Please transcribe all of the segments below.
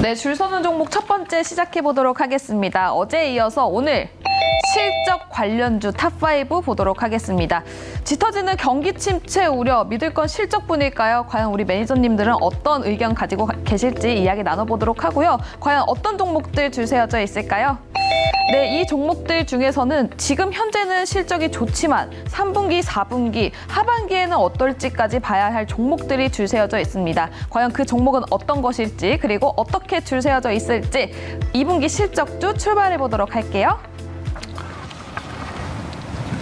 네, 줄 서는 종목 첫 번째 시작해 보도록 하겠습니다. 어제에 이어서 오늘 실적 관련주 탑5 보도록 하겠습니다. 짙어지는 경기 침체 우려, 믿을 건 실적뿐일까요? 과연 우리 매니저님들은 어떤 의견 가지고 계실지 이야기 나눠보도록 하고요. 과연 어떤 종목들 줄 세워져 있을까요? 네, 이 종목들 중에서는 지금 현재는 실적이 좋지만 3분기, 4분기, 하반기에는 어떨지까지 봐야 할 종목들이 줄 세워져 있습니다. 과연 그 종목은 어떤 것일지, 그리고 어떻게 줄 세워져 있을지 2분기 실적주 출발해 보도록 할게요.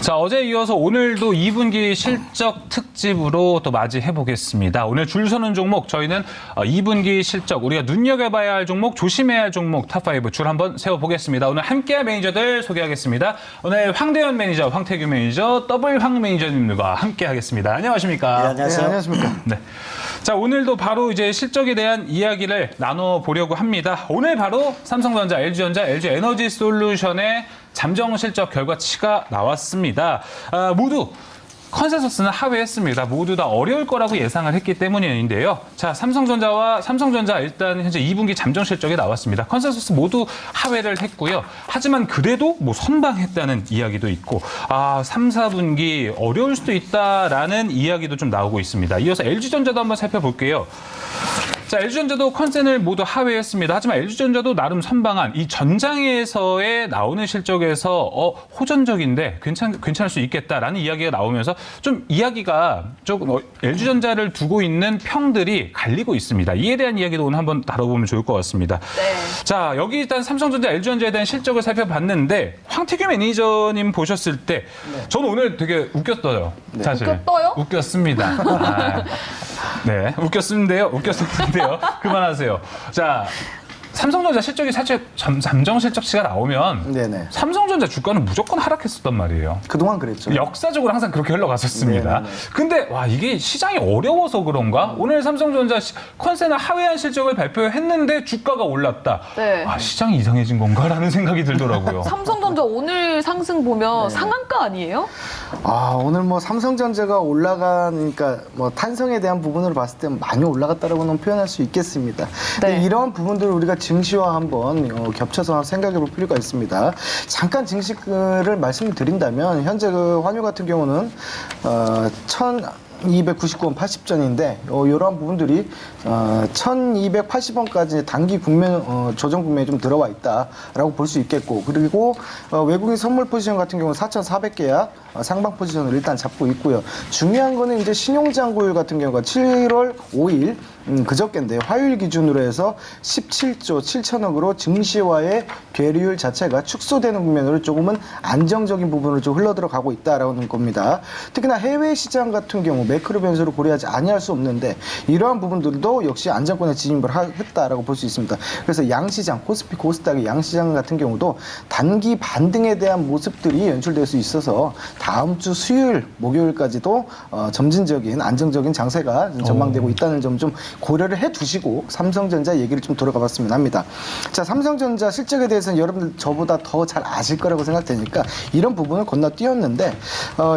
자, 어제 이어서 오늘도 2분기 실적 특집으로 또 맞이해 보겠습니다. 오늘 줄 서는 종목, 저희는 2분기 실적, 우리가 눈여겨봐야 할 종목, 조심해야 할 종목 탑5 줄 한번 세워보겠습니다. 오늘 함께할 매니저들 소개하겠습니다. 오늘 황대현 매니저, 황태규 매니저, 더블 황 매니저님들과 함께하겠습니다. 안녕하십니까? 네, 안녕하세요. 네, 안녕하십니까? 네. 자, 오늘도 바로 이제 실적에 대한 이야기를 나눠보려고 합니다. 오늘 바로 삼성전자, LG전자, LG에너지솔루션의 잠정 실적 결과치가 나왔습니다. 모두 컨센서스는 하회했습니다. 모두 다 어려울 거라고 예상을 했기 때문인데요. 자, 삼성전자 일단 현재 2분기 잠정 실적이 나왔습니다. 컨센서스 모두 하회를 했고요. 하지만 그래도 뭐 선방했다는 이야기도 있고, 3, 4분기 어려울 수도 있다라는 이야기도 좀 나오고 있습니다. 이어서 LG전자도 한번 살펴볼게요. 자, LG전자도 컨센을 모두 하회했습니다. 하지만 LG전자도 나름 선방한 이 전장에서의 나오는 실적에서 호전적인데 괜찮을 수 있겠다라는 이야기가 나오면서 좀 이야기가 조금 LG전자를 두고 있는 평들이 갈리고 있습니다. 이에 대한 이야기도 오늘 한번 다뤄보면 좋을 것 같습니다. 네. 자, 여기 일단 삼성전자, LG전자에 대한 실적을 살펴봤는데 황태규 매니저님 보셨을 때 저는 오늘 되게 웃겼어요. 사실. 웃겼어요? 웃겼습니다. 네, 웃겼는데요. 그만하세요. 자, 삼성전자 실적이 사실 잠정 실적치가 나오면 네네. 삼성전자 주가는 무조건 하락했었단 말이에요. 그동안 그랬죠. 역사적으로 항상 그렇게 흘러갔었습니다. 네네네. 근데 와, 이게 시장이 어려워서 그런가? 오늘 삼성전자 컨센을 하회한 실적을 발표했는데 주가가 올랐다. 네. 시장이 이상해진 건가라는 생각이 들더라고요. 삼성전자 오늘 상승 보면 상한가 아니에요? 오늘 뭐 삼성전자가 올라가니까 뭐 탄성에 대한 부분으로 봤을 때 많이 올라갔다라고는 표현할 수 있겠습니다. 네. 이러한 부분들을 우리가 증시와 한번 겹쳐서 생각해 볼 필요가 있습니다. 잠깐 증시를 말씀을 드린다면 현재 그 환율 같은 경우는 1299원 80전인데 이러한 부분들이 1280원까지 단기 국면 조정 국면에 좀 들어와 있다라고 볼 수 있겠고, 그리고 외국인 선물 포지션 같은 경우는 4,400개야 상방 포지션을 일단 잡고 있고요. 중요한 거는 이제 신용장고율 같은 경우가 7월 5일 그저께인데 화요일 기준으로 해서 17조 7천억으로 증시와의 괴리율 자체가 축소되는 국면으로 조금은 안정적인 부분으로 좀 흘러들어가고 있다라는 겁니다. 특히나 해외 시장 같은 경우 매크로 변수를 고려하지 아니할 수 없는데 이러한 부분들도 역시 안정권에 진입을 했다라고 볼 수 있습니다. 그래서 양시장, 코스피, 코스닥의 양시장 같은 경우도 단기 반등에 대한 모습들이 연출될 수 있어서 다음 주 수요일, 목요일까지도 점진적인 안정적인 장세가 전망되고 있다는 점 좀 고려를 해두시고 삼성전자 얘기를 좀 돌아가 봤으면 합니다. 자, 삼성전자 실적에 대해서는 여러분들 저보다 더 잘 아실 거라고 생각되니까 이런 부분을 건너뛰었는데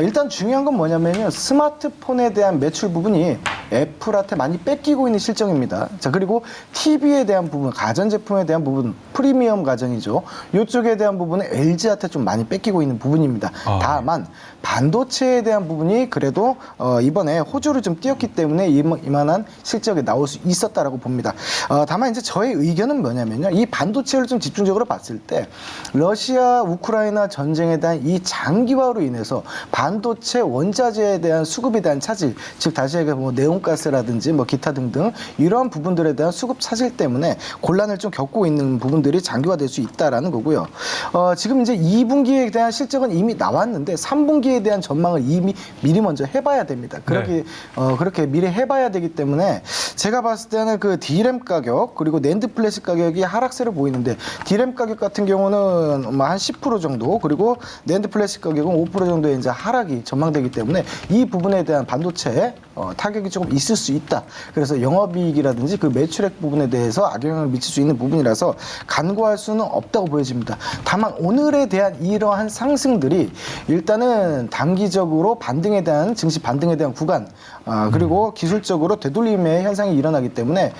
일단 중요한 건 뭐냐면요, 스마트폰에 대한 매출 부분이 애플한테 많이 뺏기고 있는 실정입니다. 자, 그리고 TV에 대한 부분, 가전제품에 대한 부분, 프리미엄 가전이죠. 이쪽에 대한 부분은 LG한테 좀 많이 뺏기고 있는 부분입니다. 다만 반도체에 대한 부분이 그래도 이번에 호조를 좀 띄었기 때문에 이만한 실적이 나올 수 있었다라고 봅니다. 다만 이제 저의 의견은 뭐냐면요, 이 반도체를 좀 집중적으로 봤을 때 러시아 우크라이나 전쟁에 대한 이 장기화로 인해서 반도체 원자재에 대한 수급에 대한 차질, 즉 다시 얘기해 뭐 네온가스라든지 뭐 기타 등등 이러한 부분들에 대한 수급 차질 때문에 곤란을 좀 겪고 있는 부분들이 장기화될 수 있다라는 거고요. 지금 이제 2분기에 대한 실적은 이미 나왔는데 3분기에 대한 전망을 이미 미리 먼저 해봐야 됩니다. 그렇게 미리 해봐야 되기 때문에 제가 봤을 때는 그 D램 가격 그리고 낸드 플래시 가격이 하락세를 보이는데 D램 가격 같은 경우는 한 10% 정도, 그리고 낸드 플래시 가격은 5% 정도의 이제 하락이 전망되기 때문에 이 부분에 대한 반도체 타격이 조금 있을 수 있다. 그래서 영업이익이라든지 그 매출액 부분에 대해서 악영향을 미칠 수 있는 부분이라서 간과할 수는 없다고 보여집니다. 다만 오늘에 대한 이러한 상승들이 일단은 단기적으로 반등에 대한 증시 반등에 대한 구간 그리고 기술적으로 되돌림의 현상이 일어나기 때문에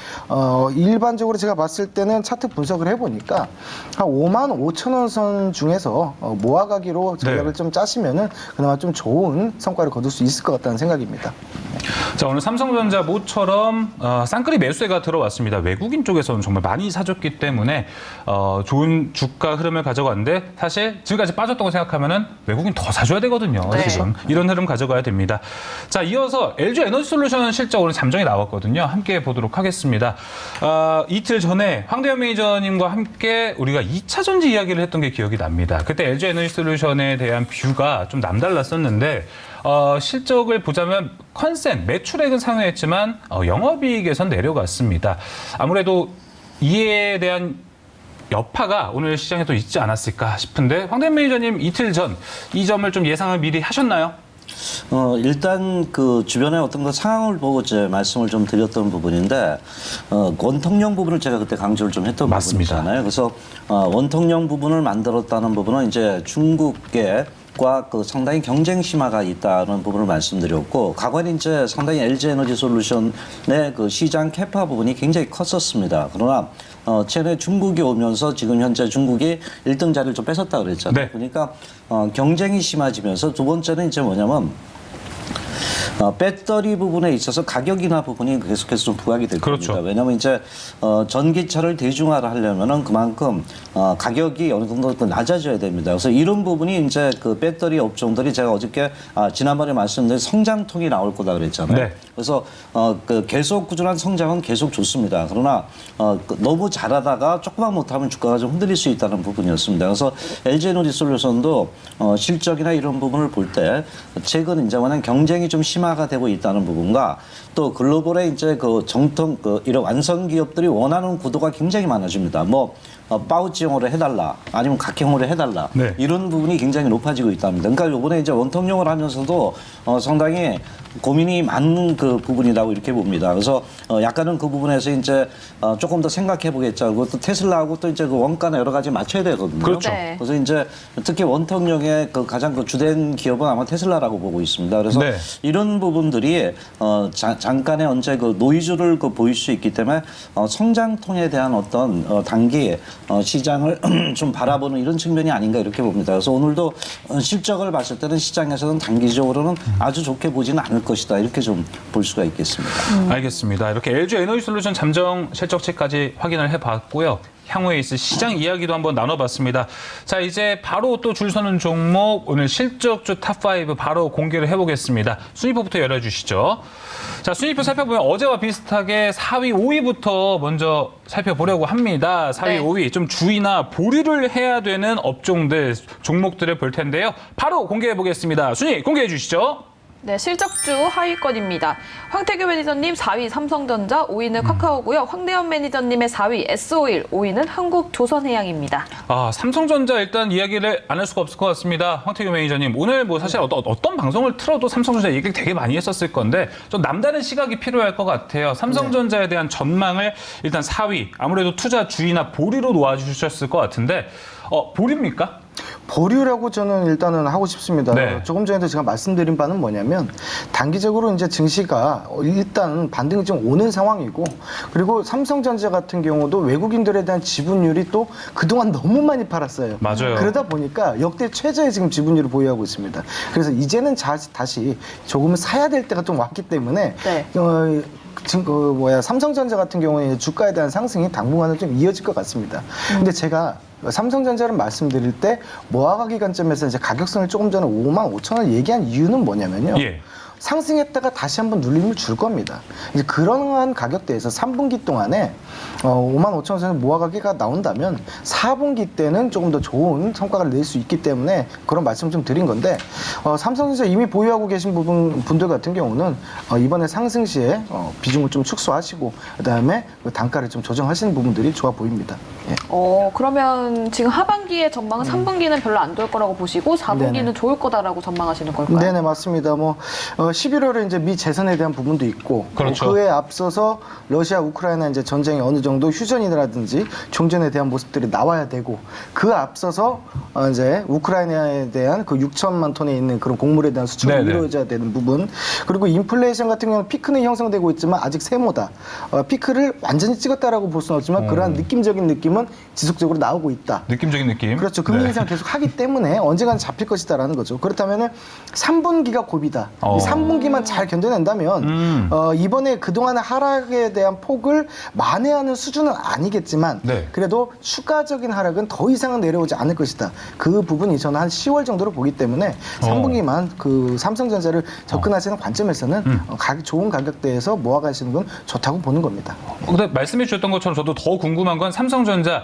일반적으로 제가 봤을 때는 차트 분석을 해보니까 한 55,000원 선 중에서 모아가기로 전략을 네. 좀 짜시면은 그나마 좀 좋은 성과를 거둘 수 있을 것 같다는 생각입니다. 자, 오늘 삼성전자 모처럼 쌍끌이 매수세가 들어왔습니다. 외국인 쪽에서는 정말 많이 사줬기 때문에 좋은 주가 흐름을 가져갔는데 사실 지금까지 빠졌다고 생각하면은 외국인 더 사줘야 되거든요. 네. 지금 이런 흐름 가져가야 됩니다. 자, 이어서 LG 에너지솔루션 실적 오늘 잠정이 나왔거든요. 함께 보도록 하겠습니다. 이틀 전에 황대현 매니저님과 함께 우리가 2차 전지 이야기를 했던 게 기억이 납니다. 그때 LG 에너지솔루션에 대한 뷰가 좀 남달랐었는데 실적을 보자면 컨센, 매출액은 상회했지만 영업이익에선 내려갔습니다. 아무래도 이에 대한 여파가 오늘 시장에 또 있지 않았을까 싶은데 황대현 매니저님 이틀 전 이 점을 좀 예상을 미리 하셨나요? 일단 그 주변의 어떤 그 상황을 보고 제 말씀을 좀 드렸던 부분인데 원통령 부분을 제가 그때 강조를 좀 했던 맞습니다. 부분이잖아요. 그래서 원통령 부분을 만들었다는 부분은 이제 중국계 그 상당히 경쟁 심화가 있다는 부분을 말씀드렸고 과거에 이제 상당히 LG 에너지 솔루션의 그 시장 캐파 부분이 굉장히 컸었습니다. 그러나 최근에 중국이 오면서 지금 현재 중국이 1등 자리를 좀 뺏었다 그랬잖아요. 네. 그러니까 경쟁이 심해지면서 두 번째는 이제 뭐냐면 배터리 부분에 있어서 가격 인하 부분이 계속해서 좀 부각이 될 그렇죠. 겁니다. 왜냐하면 이제 전기차를 대중화를 하려면은 그만큼 가격이 어느 정도 낮아져야 됩니다. 그래서 이런 부분이 이제 그 배터리 업종들이 제가 어저께 지난번에 말씀드린 성장통이 나올 거다 그랬잖아요. 네. 그래서 그 계속 꾸준한 성장은 계속 좋습니다. 그러나 너무 잘하다가 조금만 못하면 주가가 좀 흔들릴 수 있다는 부분이었습니다. 그래서 LG 에너지 솔루션도 실적이나 이런 부분을 볼 때 최근 이제 워낙 경쟁이 좀 심화가 되고 있다는 부분과 또 글로벌의 이제 그 정통 이런 완성 기업들이 원하는 구도가 굉장히 많아집니다. 뭐 파우치형으로 해달라, 아니면 각형으로 해달라, 네. 이런 부분이 굉장히 높아지고 있답니다. 그러니까 이번에 이제 원통형을 하면서도 상당히 고민이 많은 그 부분이라고 이렇게 봅니다. 그래서 약간은 그 부분에서 이제 조금 더 생각해 보겠죠. 그리고 또 테슬라하고 또 이제 그 원가나 여러 가지 맞춰야 되거든요. 그렇죠. 네. 그래서 이제 특히 원통형의 그 가장 그 주된 기업은 아마 테슬라라고 보고 있습니다. 그래서 네. 이런 부분들이 잠깐의 언제 그 노이즈를 그 보일 수 있기 때문에 성장통에 대한 어떤 단기 시장을 좀 바라보는 이런 측면이 아닌가 이렇게 봅니다. 그래서 오늘도 실적을 봤을 때는 시장에서는 단기적으로는 아주 좋게 보지는 않을 것이다 이렇게 좀 볼 수가 있겠습니다. 알겠습니다. 이렇게 LG 에너지솔루션 잠정 실적치까지 확인을 해봤고요. 향후에 있을 시장 이야기도 한번 나눠봤습니다. 자, 이제 바로 또 줄 서는 종목 오늘 실적주 탑5 바로 공개를 해보겠습니다. 순위표부터 열어주시죠. 자, 순위표 살펴보면 어제와 비슷하게 4위, 5위부터 먼저 살펴보려고 합니다. 4위, 네. 5위 좀 주의나 보류를 해야 되는 업종들, 종목들을 볼 텐데요. 바로 공개해 보겠습니다. 순위 공개해 주시죠. 네, 실적주 하위권입니다. 황태규 매니저님 4위 삼성전자, 5위는 카카오고요. 황대현 매니저님의 4위 S-오일, 5위는 한국조선해양입니다. 삼성전자 일단 이야기를 안 할 수가 없을 것 같습니다. 황태규 매니저님, 오늘 뭐 사실 어떤 방송을 틀어도 삼성전자 얘기를 되게 많이 했었을 건데 좀 남다른 시각이 필요할 것 같아요. 삼성전자에 대한 전망을 일단 4위, 아무래도 투자 주의나 보류로 놓아주셨을 것 같은데 보류입니까? 보류라고 저는 일단은 하고 싶습니다. 네. 조금 전에도 제가 말씀드린 바는 뭐냐면 단기적으로 이제 증시가 일단 반등이 좀 오는 상황이고 그리고 삼성전자 같은 경우도 외국인들에 대한 지분율이 또 그동안 너무 많이 팔았어요. 맞아요. 그러다 보니까 역대 최저의 지금 지분율을 보유하고 있습니다. 그래서 이제는 다시 조금은 사야 될 때가 좀 왔기 때문에 네. 지금 삼성전자 같은 경우에 주가에 대한 상승이 당분간은 좀 이어질 것 같습니다. 근데 제가 삼성전자를 말씀드릴 때 모아가 기관점에서 이제 가격선을 조금 전에 55,000원 얘기한 이유는 뭐냐면요. 예. 상승했다가 다시 한번 눌림을 줄 겁니다. 이제 그러한 가격대에서 3분기 동안에 55,000원 선 모아가기가 나온다면 4분기 때는 조금 더 좋은 성과를 낼 수 있기 때문에 그런 말씀 좀 드린 건데 삼성전자 이미 보유하고 계신 분들 같은 경우는 이번에 상승 시에 비중을 좀 축소하시고 그다음에 그 단가를 좀 조정하시는 부분들이 좋아 보입니다. 예. 그러면 지금 하반기의 전망은 3분기는 별로 안 좋을 거라고 보시고 4분기는 네네. 좋을 거다라고 전망하시는 걸까요? 네네 맞습니다. 11월에 이제 미 재선에 대한 부분도 있고 그렇죠. 그에 앞서서 러시아 우크라이나 이제 전쟁이 어느 정도 휴전이라든지 종전에 대한 모습들이 나와야 되고 그 앞서서 이제 우크라이나에 대한 그 6천만 톤에 있는 그런 곡물에 대한 수출이 네네. 이루어져야 되는 부분 그리고 인플레이션 같은 경우는 피크는 형성되고 있지만 아직 세모다. 피크를 완전히 찍었다라고 볼 수는 없지만 그러한 느낌적인 느낌은 지속적으로 나오고 있다. 느낌적인 느낌. 그렇죠. 금리 인상 계속 하기 때문에 언젠가는 잡힐 것이다라는 거죠. 그렇다면은 3분기가 고비다. 이 3분기만 잘 견뎌낸다면 이번에 그동안의 하락에 대한 폭을 만회하는 수준은 아니겠지만 네. 그래도 추가적인 하락은 더 이상은 내려오지 않을 것이다. 그 부분이 저는 한 10월 정도로 보기 때문에 3분기만 그 삼성전자를 접근하시는 관점에서는 좋은 가격대에서 모아가시는 건 좋다고 보는 겁니다. 근데 말씀해 주셨던 것처럼 저도 더 궁금한 건 삼성전자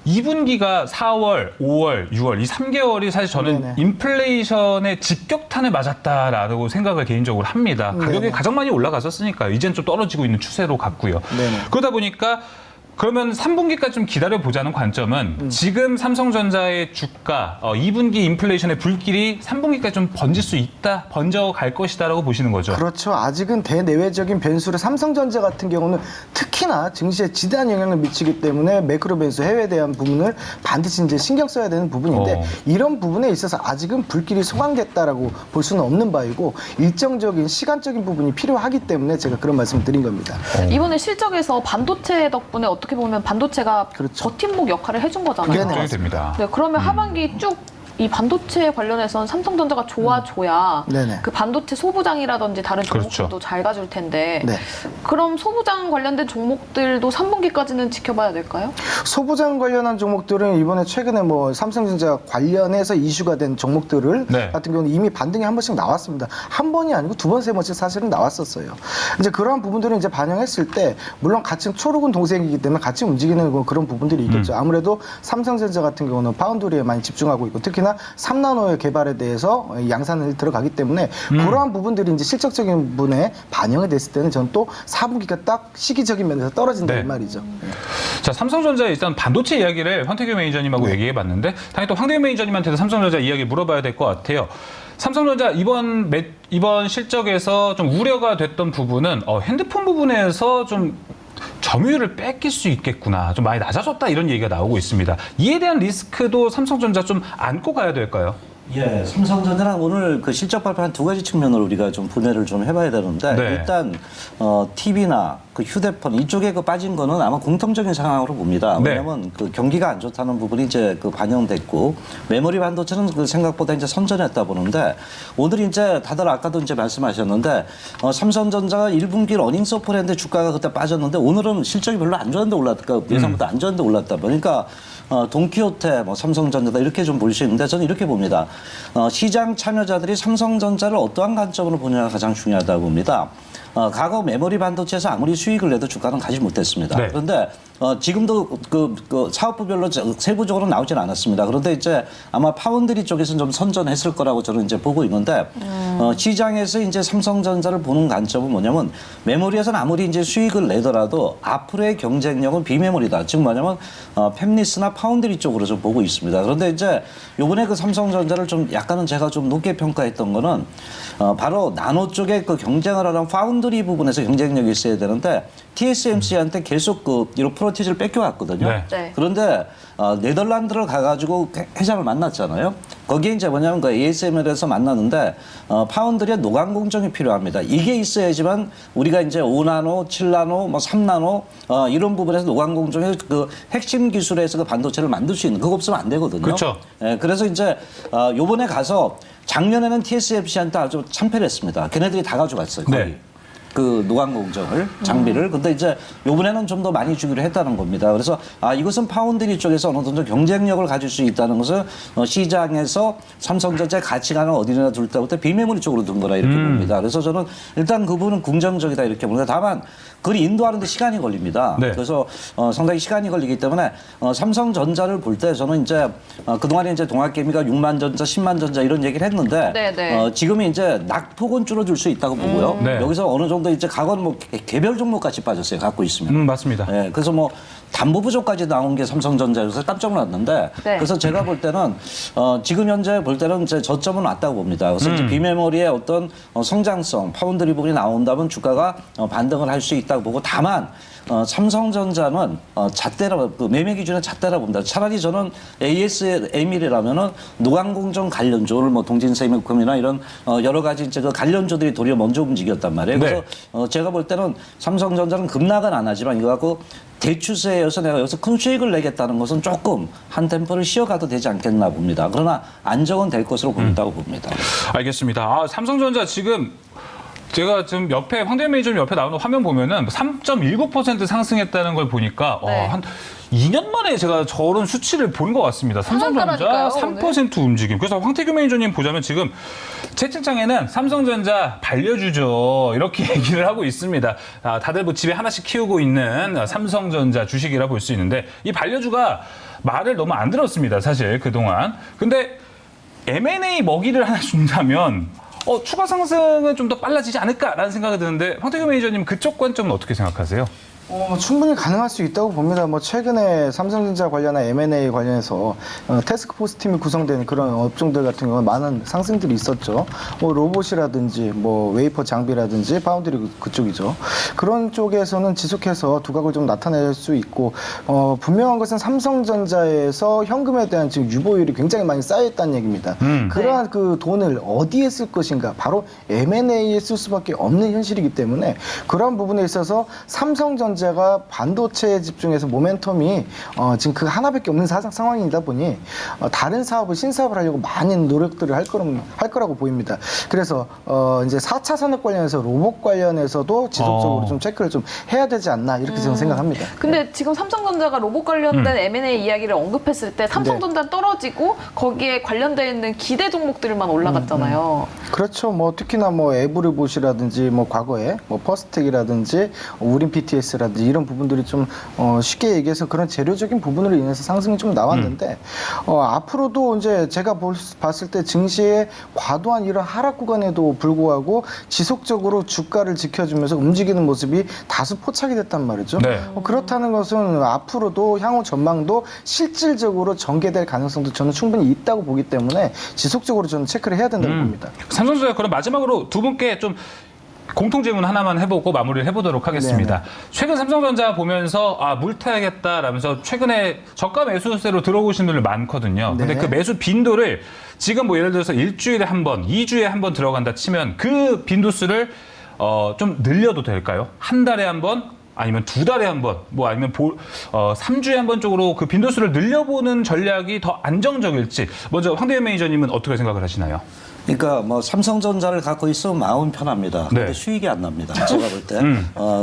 2분기가 4월, 5월, 6월 이 3개월이 사실 저는 네네. 인플레이션의 직격탄을 맞았다라고 생각을 개인적으로 합니다. 가격이 네네. 가장 많이 올라갔었으니까 이젠 좀 떨어지고 있는 추세로 갔고요. 네네. 그러다 보니까 그러면 3분기까지 좀 기다려보자는 관점은 지금 삼성전자의 주가 2분기 인플레이션의 불길이 3분기까지 좀 번질 수 있다, 번져갈 것이다라고 보시는 거죠. 그렇죠. 아직은 대내외적인 변수를 삼성전자 같은 경우는 특히나 증시에 지대한 영향을 미치기 때문에 매크로 변수 해외에 대한 부분을 반드시 이제 신경 써야 되는 부분인데 이런 부분에 있어서 아직은 불길이 소강됐다라고 볼 수는 없는 바이고 일정적인 시간적인 부분이 필요하기 때문에 제가 그런 말씀을 드린 겁니다. 이번에 실적에서 반도체 덕분에 어떻게 보면 반도체가 그렇죠. 버팀목 역할을 해준 거잖아요. 네네. 걱정이 됩니다. 네, 그러면 하반기 쭉 이 반도체 관련해서는 삼성전자가 좋아줘야 네네. 그 반도체 소부장이라든지 다른 종목들도 그렇죠. 잘 가줄 텐데 네. 그럼 소부장 관련된 종목들도 3분기까지는 지켜봐야 될까요? 소부장 관련한 종목들은 이번에 최근에 뭐 삼성전자 관련해서 이슈가 된 종목들을 네. 같은 경우는 이미 반등이 한 번씩 나왔습니다. 한 번이 아니고 두 번, 세 번씩 사실은 나왔었어요. 이제 그러한 부분들을 이제 반영했을 때 물론 같이 초록은 동생이기 때문에 같이 움직이는 뭐 그런 부분들이 있겠죠. 아무래도 삼성전자 같은 경우는 파운드리에 많이 집중하고 있고 특히나 3나노의 개발에 대해서 양산을 들어가기 때문에 그러한 부분들이 이제 실적적인 부분에 반영이 됐을 때는 저는 또 4분기가 딱 시기적인 면에서 떨어진다 네. 이 말이죠. 자, 삼성전자의 일단 반도체 이야기를 황태규 매니저님하고 얘기해봤는데 당연히 또 황태규 매니저님한테도 삼성전자 이야기 물어봐야 될 것 같아요. 삼성전자 이번 실적에서 좀 우려가 됐던 부분은 핸드폰 부분에서 좀 점유율을 뺏길 수 있겠구나. 좀 많이 낮아졌다 이런 얘기가 나오고 있습니다. 이에 대한 리스크도 삼성전자 좀 안고 가야 될까요? 예, 삼성전자는 오늘 그 실적 발표 한 두 가지 측면으로 우리가 좀 분해를 좀 해봐야 되는데 네. 일단 TV나 그 휴대폰 이쪽에 그 빠진 거는 아마 공통적인 상황으로 봅니다. 네. 왜냐하면 그 경기가 안 좋다는 부분이 이제 그 반영됐고 메모리 반도체는 그 생각보다 이제 선전했다 보는데 오늘 이제 다들 아까도 이제 말씀하셨는데 삼성전자가 1분기 러닝 서프랜드 주가가 그때 빠졌는데 오늘은 실적이 별로 안 좋았는데 올랐다. 예상보다 안 좋았는데 올랐다 보니까. 돈키호테, 뭐 삼성전자다 이렇게 좀 볼 수 있는데 저는 이렇게 봅니다. 시장 참여자들이 삼성전자를 어떠한 관점으로 보냐가 가장 중요하다고 봅니다. 과거 메모리 반도체에서 아무리 수익을 내도 주가는 가지 못했습니다. 네. 그런데 지금도 그 사업부별로 세부적으로 나오진 않았습니다. 그런데 이제 아마 파운드리 쪽에서는 좀 선전했을 거라고 저는 이제 보고 있는데 시장에서 이제 삼성전자를 보는 관점은 뭐냐면 메모리에서는 아무리 이제 수익을 내더라도 앞으로의 경쟁력은 비메모리다. 즉 뭐냐면 팹리스나 파운드리 쪽으로 좀 보고 있습니다. 그런데 이제 요번에 그 삼성전자를 좀 약간은 제가 좀 높게 평가했던 거는 바로 나노 쪽에 그 경쟁을 하는 파운드리 부분에서 경쟁력이 있어야 되는데 TSMC한테 계속 그 이런 프로티지를 뺏겨왔거든요. 네. 네. 그런데 네덜란드를 가가지고 회장을 만났잖아요. 거기에 이제 뭐냐면 그 ASML에서 만났는데 파운드리의 노광 공정이 필요합니다. 이게 있어야지만 우리가 이제 5나노, 7나노, 뭐 3나노 이런 부분에서 노광 공정의 그 핵심 기술에서 그 반도체를 만들 수 있는 그거 없으면 안 되거든요. 그렇죠. 예, 그래서 이제 요번에 가서 작년에는 TSMC한테 아주 참패를 했습니다. 걔네들이 다 가져갔어요. 거의. 네. 그 노광 공정을 장비를 근데 이제 요번에는 좀 더 많이 주기로 했다는 겁니다. 그래서 이것은 파운드리 쪽에서 어느 정도 경쟁력을 가질 수 있다는 것은 시장에서 삼성전자의 가치관을 어디나 둘 때부터 비메모리 쪽으로 둔 거라 이렇게 봅니다. 그래서 저는 일단 그 부분은 긍정적이다 이렇게 봅니다. 다만 그걸 인도하는데 시간이 걸립니다. 네. 그래서 상당히 시간이 걸리기 때문에 삼성전자를 볼 때 저는 이제 그동안에 이제 동학개미가 6만 전자, 10만 전자 이런 얘기를 했는데 네네. 지금이 이제 낙폭은 줄어들 수 있다고 보고요. 네. 여기서 어느 정도 이제 과거는 뭐 개별 종목같이 빠졌어요. 갖고 있으면. 맞습니다. 예, 그래서 뭐 담보 부족까지 나온 게 삼성전자여서 깜짝 놀랐는데 네. 그래서 제가 볼 때는 지금 현재 볼 때는 이제 저점은 왔다고 봅니다. 그래서 이제 비메모리의 어떤 성장성, 파운드리 부분이 나온다면 주가가 반등을 할 수 있다고 보고 다만 삼성전자는 잣대라 그 매매 기준은 잣대라 봅니다. 차라리 저는 ASML이라면은 노광공정 관련주 오늘 뭐 동진생명금이나 이런 여러 가지 이제 그 관련주들이 도리어 먼저 움직였단 말이에요. 네. 그래서 제가 볼 때는 삼성전자는 급락은 안 하지만 이거 갖고 대추세여서 내가 여기서 큰 수익을 내겠다는 것은 조금 한 템포를 쉬어가도 되지 않겠나 봅니다. 그러나 안정은 될 것으로 보인다고 봅니다. 알겠습니다. 삼성전자 지금 제가 지금 옆에 황대현 매니저님 옆에 나오는 화면 보면은 3.19% 상승했다는 걸 보니까 네. 한 2년 만에 제가 저런 수치를 본 것 같습니다. 삼성전자 상한가라니까요, 3% 움직임. 그래서 황태규 매니저님 보자면 지금 채팅창에는 삼성전자 반려주죠 이렇게 얘기를 하고 있습니다. 다들 뭐 집에 하나씩 키우고 있는 삼성전자 주식이라 볼 수 있는데 이 반려주가 말을 너무 안 들었습니다. 사실 그동안. 근데 M&A 먹이를 하나 준다면 추가 상승은 좀 더 빨라지지 않을까라는 생각이 드는데 황태규 매니저님 그쪽 관점은 어떻게 생각하세요? 충분히 가능할 수 있다고 봅니다. 뭐 최근에 삼성전자 관련한 M&A 관련해서 태스크포스 팀이 구성된 그런 업종들 같은 경우는 많은 상승들이 있었죠. 뭐 로봇이라든지 뭐 웨이퍼 장비라든지 파운드리 그쪽이죠. 그런 쪽에서는 지속해서 두각을 좀 나타낼 수 있고 분명한 것은 삼성전자에서 현금에 대한 지금 유보율이 굉장히 많이 쌓여있다는 얘기입니다. 그러한 그 돈을 어디에 쓸 것인가 바로 M&A에 쓸 수밖에 없는 현실이기 때문에 그러한 부분에 있어서 삼성전자 가 반도체에 집중해서 모멘텀이 지금 그 하나밖에 없는 상황이다 보니 다른 사업을 신사업을 하려고 많은 노력들을 할 거라고 보입니다. 그래서 이제 4차 산업 관련해서 로봇 관련해서도 지속적으로 좀 체크를 좀 해야 되지 않나 이렇게 저는 생각합니다. 근데 지금 삼성전자가 로봇 관련된 M&A 이야기를 언급했을 때 삼성전자 떨어지고 거기에 관련되어 있는 기대 종목들만 올라갔잖아요. 그렇죠. 뭐 특히나 뭐 에브리봇이라든지 뭐 과거에 뭐 퍼스텍이라든지 우린 PTS라든지 이런 부분들이 좀 쉽게 얘기해서 그런 재료적인 부분으로 인해서 상승이 좀 나왔는데 앞으로도 이제 제가 봤을 때 증시의 과도한 이런 하락 구간에도 불구하고 지속적으로 주가를 지켜주면서 움직이는 모습이 다소 포착이 됐단 말이죠. 네. 그렇다는 것은 앞으로도 향후 전망도 실질적으로 전개될 가능성도 저는 충분히 있다고 보기 때문에 지속적으로 저는 체크를 해야 된다고 봅니다. 삼성전자 그럼 마지막으로 두 분께 좀 공통 질문 하나만 해보고 마무리를 해보도록 하겠습니다. 네네. 최근 삼성전자 보면서 물 타야겠다라면서 최근에 저가 매수세로 들어오신 분들 많거든요. 근데 네. 그 매수 빈도를 지금 뭐 예를 들어서 일주일에 한 번, 2주에 한 번 들어간다 치면 그 빈도수를 좀 늘려도 될까요? 한 달에 한 번? 아니면 두 달에 한 번, 뭐 아니면 3주에 한 번 쪽으로 그 빈도수를 늘려보는 전략이 더 안정적일지 먼저 황대현 매니저님은 어떻게 생각을 하시나요? 그러니까 뭐 삼성전자를 갖고 있으면 마음 편합니다. 네. 근데 수익이 안 납니다. 제가 볼 때.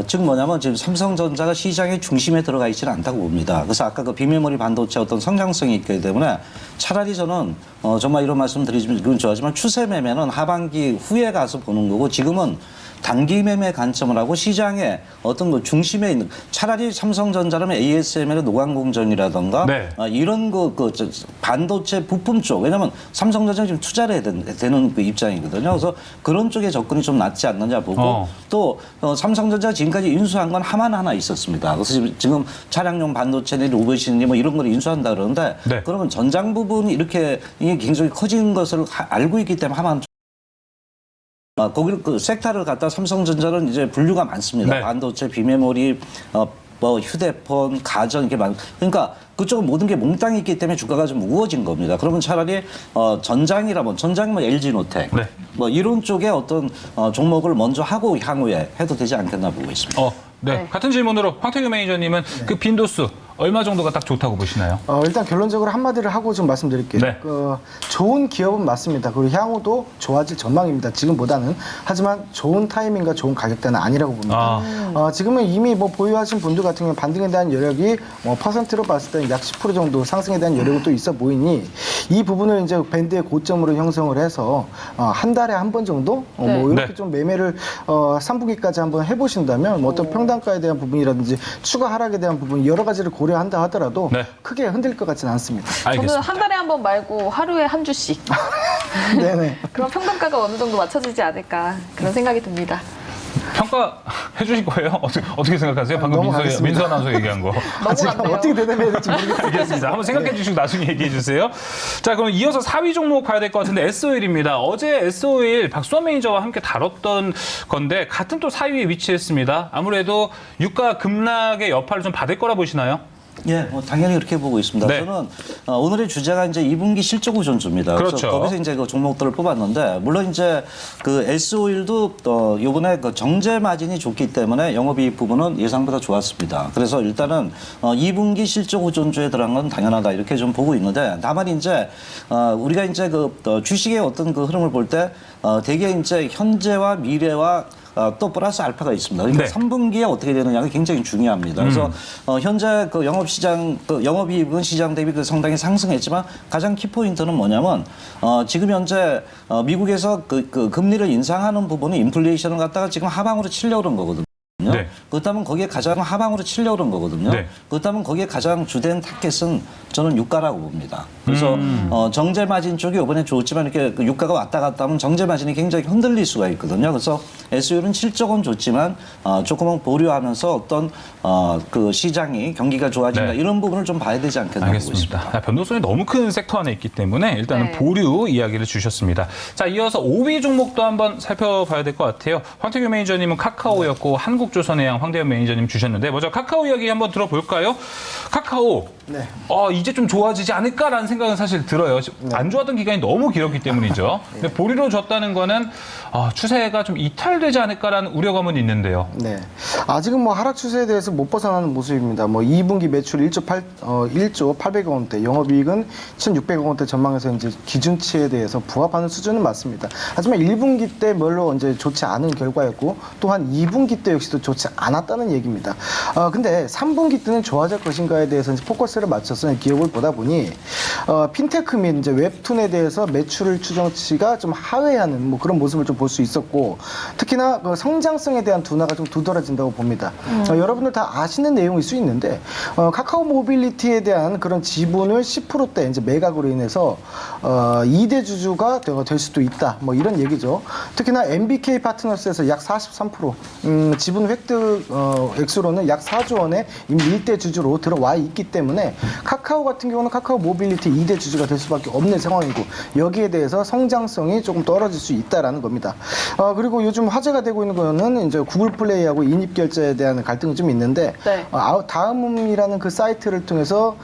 즉 뭐냐면 지금 삼성전자가 시장의 중심에 들어가 있지는 않다고 봅니다. 그래서 아까 그 비메모리 반도체 어떤 성장성이 있기 때문에 차라리 저는 정말 이런 말씀 드리지만 그건 좋아하지만 추세 매매는 하반기 후에 가서 보는 거고 지금은 단기 매매 관점을 하고 시장의 어떤 그 중심에 있는 차라리 삼성전자라면 ASML의 노광공정이라던가 네. 이런 저 반도체 부품 쪽 왜냐하면 삼성전자는 지금 투자를 해야 되는 그 입장이거든요. 그래서 그런 쪽에 접근이 좀 낫지 않느냐 보고 또 삼성전자가 지금까지 인수한 건 하나 있었습니다. 그래서 지금 차량용 반도체니 로봇이니 뭐 이런 걸 인수한다 그러는데 네. 그러면 전장 부분이 이렇게 이게 굉장히 커진 것을 알고 있기 때문에 하면 거기를 그 섹터를 갖다 삼성전자는 이제 분류가 많습니다. 네. 반도체, 비메모리, 뭐 휴대폰, 가전 이렇게 그러니까 그쪽은 모든 게 몽땅 있기 때문에 주가가 좀 우거진 겁니다. 그러면 차라리 전장이라면 LG노텍 네. 뭐 이런 쪽에 어떤 종목을 먼저 하고 향후에 해도 되지 않겠나 보고 있습니다. 네. 네. 같은 질문으로 황태규 매니저님은 그 빈도수 얼마 정도가 딱 좋다고 보시나요? 일단 결론적으로 한마디를 하고 좀 말씀드릴게요. 네. 좋은 기업은 맞습니다. 그리고 향후도 좋아질 전망입니다. 지금보다는. 하지만 좋은 타이밍과 좋은 가격대는 아니라고 봅니다. 지금은 이미 뭐 보유하신 분들 같은 경우는 반등에 대한 여력이 퍼센트로 봤을 때는 약 10% 정도 상승에 대한 여력은 또 있어 보이니 이 부분을 이제 밴드의 고점으로 형성을 해서 한 달에 한 번 정도 네. 뭐 이렇게 네. 좀 매매를 3분기까지 한번 해보신다면 뭐 어떤 평단가에 대한 부분이라든지 추가 하락에 대한 부분 여러 가지를 고려한다 하더라도 네. 크게 흔들릴 것 같지는 않습니다. 저는 알겠습니다. 한 달에 한 번 말고 하루에 한 주씩. 네네. 그럼 평단가가 어느 정도 맞춰지지 않을까 그런 생각이 듭니다. 평가해 주실 거예요? 어떻게 생각하세요? 방금 넘어가겠습니다. 민수 아나운서 얘기한 거. 제가 넘어갔네요. 어떻게 대답해야 될지 모르겠어요. 알겠습니다. 한번 생각해 주시고 나중에 얘기해 주세요. 자, 그럼 이어서 4위 종목 봐야 될 것 같은데 S-OIL입니다. 어제 S-OIL 박수환 매니저와 함께 다뤘던 건데 같은 또 4위에 위치했습니다. 아무래도 유가 급락의 여파를 좀 받을 거라 보시나요? 예, 뭐 당연히 그렇게 보고 있습니다. 네. 저는 오늘의 주제가 이제 2분기 실적 우전주입니다. 그렇죠. 그래서 거기서 이제 그 종목들을 뽑았는데 물론 이제 그 S-OIL도 요번에 그 정제 마진이 좋기 때문에 영업이익 부분은 예상보다 좋았습니다. 그래서 일단은 2분기 실적 우전주에 들어간 건 당연하다 이렇게 좀 보고 있는데 다만 이제 우리가 이제 그 주식의 어떤 그 흐름을 볼 때 대개 이제 현재와 미래와 또 플러스 알파가 있습니다. 그러니까 네. 3분기에 어떻게 되느냐가 굉장히 중요합니다. 그래서 현재 그 영업시장, 그 영업이익은 시장 대비 그 상당히 상승했지만 가장 키포인트는 뭐냐면 지금 현재 미국에서 그 금리를 인상하는 부분이 인플레이션을 갖다가 지금 하방으로 치려고 그런 거거든요. 네. 그렇다면 거기에 가장 하방으로 치려고 그런 거거든요. 네. 그렇다면 거기에 가장 주된 타겟은 저는 유가라고 봅니다. 그래서 정제 마진 쪽이 이번에 좋지만 이렇게 그 유가가 왔다 갔다 하면 정제 마진이 굉장히 흔들릴 수가 있거든요. 그래서 S-OIL은 실적은 좋지만 조금은 보류하면서 어떤 그 시장이 경기가 좋아진다 네. 이런 부분을 좀 봐야 되지 않겠나 보고 있습니다. 알겠습니다. 변동성이 너무 큰 섹터 안에 있기 때문에 일단은 네. 보류 이야기를 주셨습니다. 자, 이어서 5위 종목도 한번 살펴봐야 될 것 같아요. 황태규 매니저님은 카카오였고 한국조선해양 황대현 매니저님 주셨는데 먼저 카카오 이야기 한번 들어볼까요? 카카오. 네. 이제 좀 좋아지지 않을까라는 생각은 사실 들어요. 안 좋았던 기간이 너무 길었기 때문이죠. 근데 보류로 줬다는 거는 추세가 좀 이탈되지 않을까라는 우려감은 있는데요. 네. 아직은 뭐 하락 추세에 대해서 못 벗어나는 모습입니다. 뭐 2분기 매출 1조 800억 원대, 영업이익은 1,600억 원대 전망해서 이제 기준치에 대해서 부합하는 수준은 맞습니다. 하지만 1분기 때 별로 이제 좋지 않은 결과였고 또한 2분기 때 역시도 좋지 않았다는 얘기입니다. 근데 3분기 때는 좋아질 것인가에 대해서 이제 포커스를 맞춰서 기업을 보다 보니 핀테크 및 이제 웹툰에 대해서 매출 추정치가 좀 하회하는 뭐 그런 모습을 좀 볼 수 있었고 특히나 그 성장성에 대한 둔화가 좀 두드러진다고 봅니다. 여러분들 다 아시는 내용일 수 있는데 카카오 모빌리티에 대한 그런 지분을 10%대 이제 매각으로 인해서 2대 주주가 될 수도 있다. 뭐 이런 얘기죠. 특히나 MBK 파트너스에서 약 43% 지분 획득 액수로는 약 4조 원의 이미 1대 주주로 들어와 있기 때문에 카카오 같은 경우는 카카오 모빌리티 2대 주주가 될 수밖에 없는 상황이고 여기에 대해서 성장성이 조금 떨어질 수 있다라는 겁니다. 그리고 요즘 화제가 되고 있는 거는 이제 구글 플레이하고 인입 결제에 대한 갈등이 좀 있는데 네. 다음이라는 그 사이트를 통해서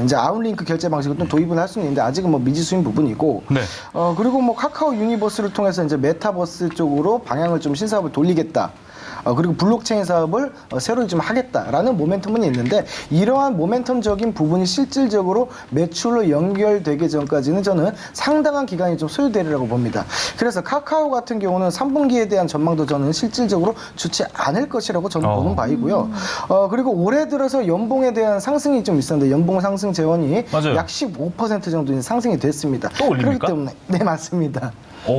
이제 아웃링크 결제 방식을 좀 도입을 할 수는 있는데 아직은 뭐 미지수인 부분이고 네. 그리고 뭐 카카오 유니버스를 통해서 이제 메타버스 쪽으로 방향을 좀 신사업을 돌리겠다. 그리고 블록체인 사업을 새로 좀 하겠다라는 모멘텀은 있는데 이러한 모멘텀적인 부분이 실질적으로 매출로 연결되기 전까지는 저는 상당한 기간이 좀 소요되리라고 봅니다. 그래서 카카오 같은 경우는 3분기에 대한 전망도 저는 실질적으로 좋지 않을 것이라고 저는 보는 바이고요. 그리고 올해 들어서 연봉에 대한 상승이 좀 있었는데 연봉 상승 재원이 맞아요. 약 15% 정도 이제 상승이 됐습니다. 또 올립니까? 그렇기 때문에 네 맞습니다.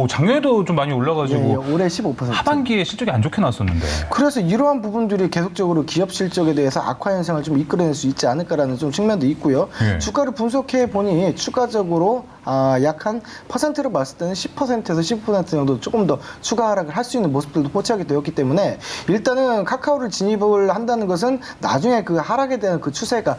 작년에도 좀 많이 올라가지고 예, 올해 15%. 하반기에 실적이 안 좋게 나왔었는데. 그래서 이러한 부분들이 계속적으로 기업 실적에 대해서 악화 현상을 좀 이끌어낼 수 있지 않을까라는 좀 측면도 있고요. 예. 주가를 분석해 보니 추가적으로 약 한 퍼센트로 봤을 때는 10%에서 15% 정도 조금 더 추가 하락을 할 수 있는 모습들도 포착이 되었기 때문에 일단은 카카오를 진입을 한다는 것은 나중에 그 하락에 대한 그 추세가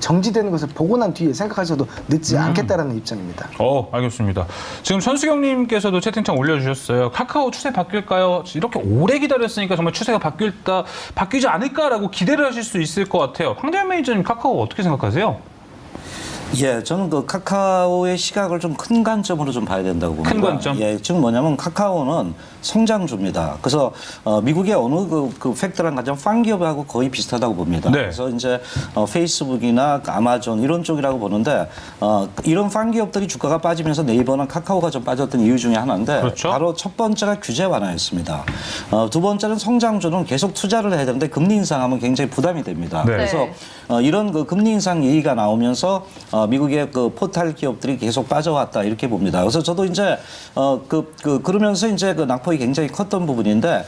정지되는 것을 보고 난 뒤에 생각하셔도 늦지 않겠다라는 입장입니다. 알겠습니다. 지금 천수경님께서도 채팅창 올려주셨어요. 카카오 추세 바뀔까요? 이렇게 오래 기다렸으니까 정말 추세가 바뀌지 않을까라고 기대를 하실 수 있을 것 같아요. 황대현 매니저님 카카오 어떻게 생각하세요? 예, 저는 그 카카오의 시각을 좀 큰 관점으로 좀 봐야 된다고 봅니다. 큰 관점? 예, 지금 뭐냐면 카카오는 성장주입니다. 그래서 미국의 어느 그 팩트랑 가장 판 기업하고 거의 비슷하다고 봅니다. 네. 그래서 이제 페이스북이나 아마존 이런 쪽이라고 보는데 이런 판 기업들이 주가가 빠지면서 네이버나 카카오가 좀 빠졌던 이유 중에 하나인데 그렇죠. 바로 첫 번째가 규제 완화였습니다. 두 번째는 성장주는 계속 투자를 해야 되는데 금리 인상하면 굉장히 부담이 됩니다. 네. 그래서 이런 그 금리 인상 얘기가 나오면서 미국의 그 포탈 기업들이 계속 빠져왔다 이렇게 봅니다. 그래서 저도 이제 그러면서 이제 그 낙폭이 굉장히 컸던 부분인데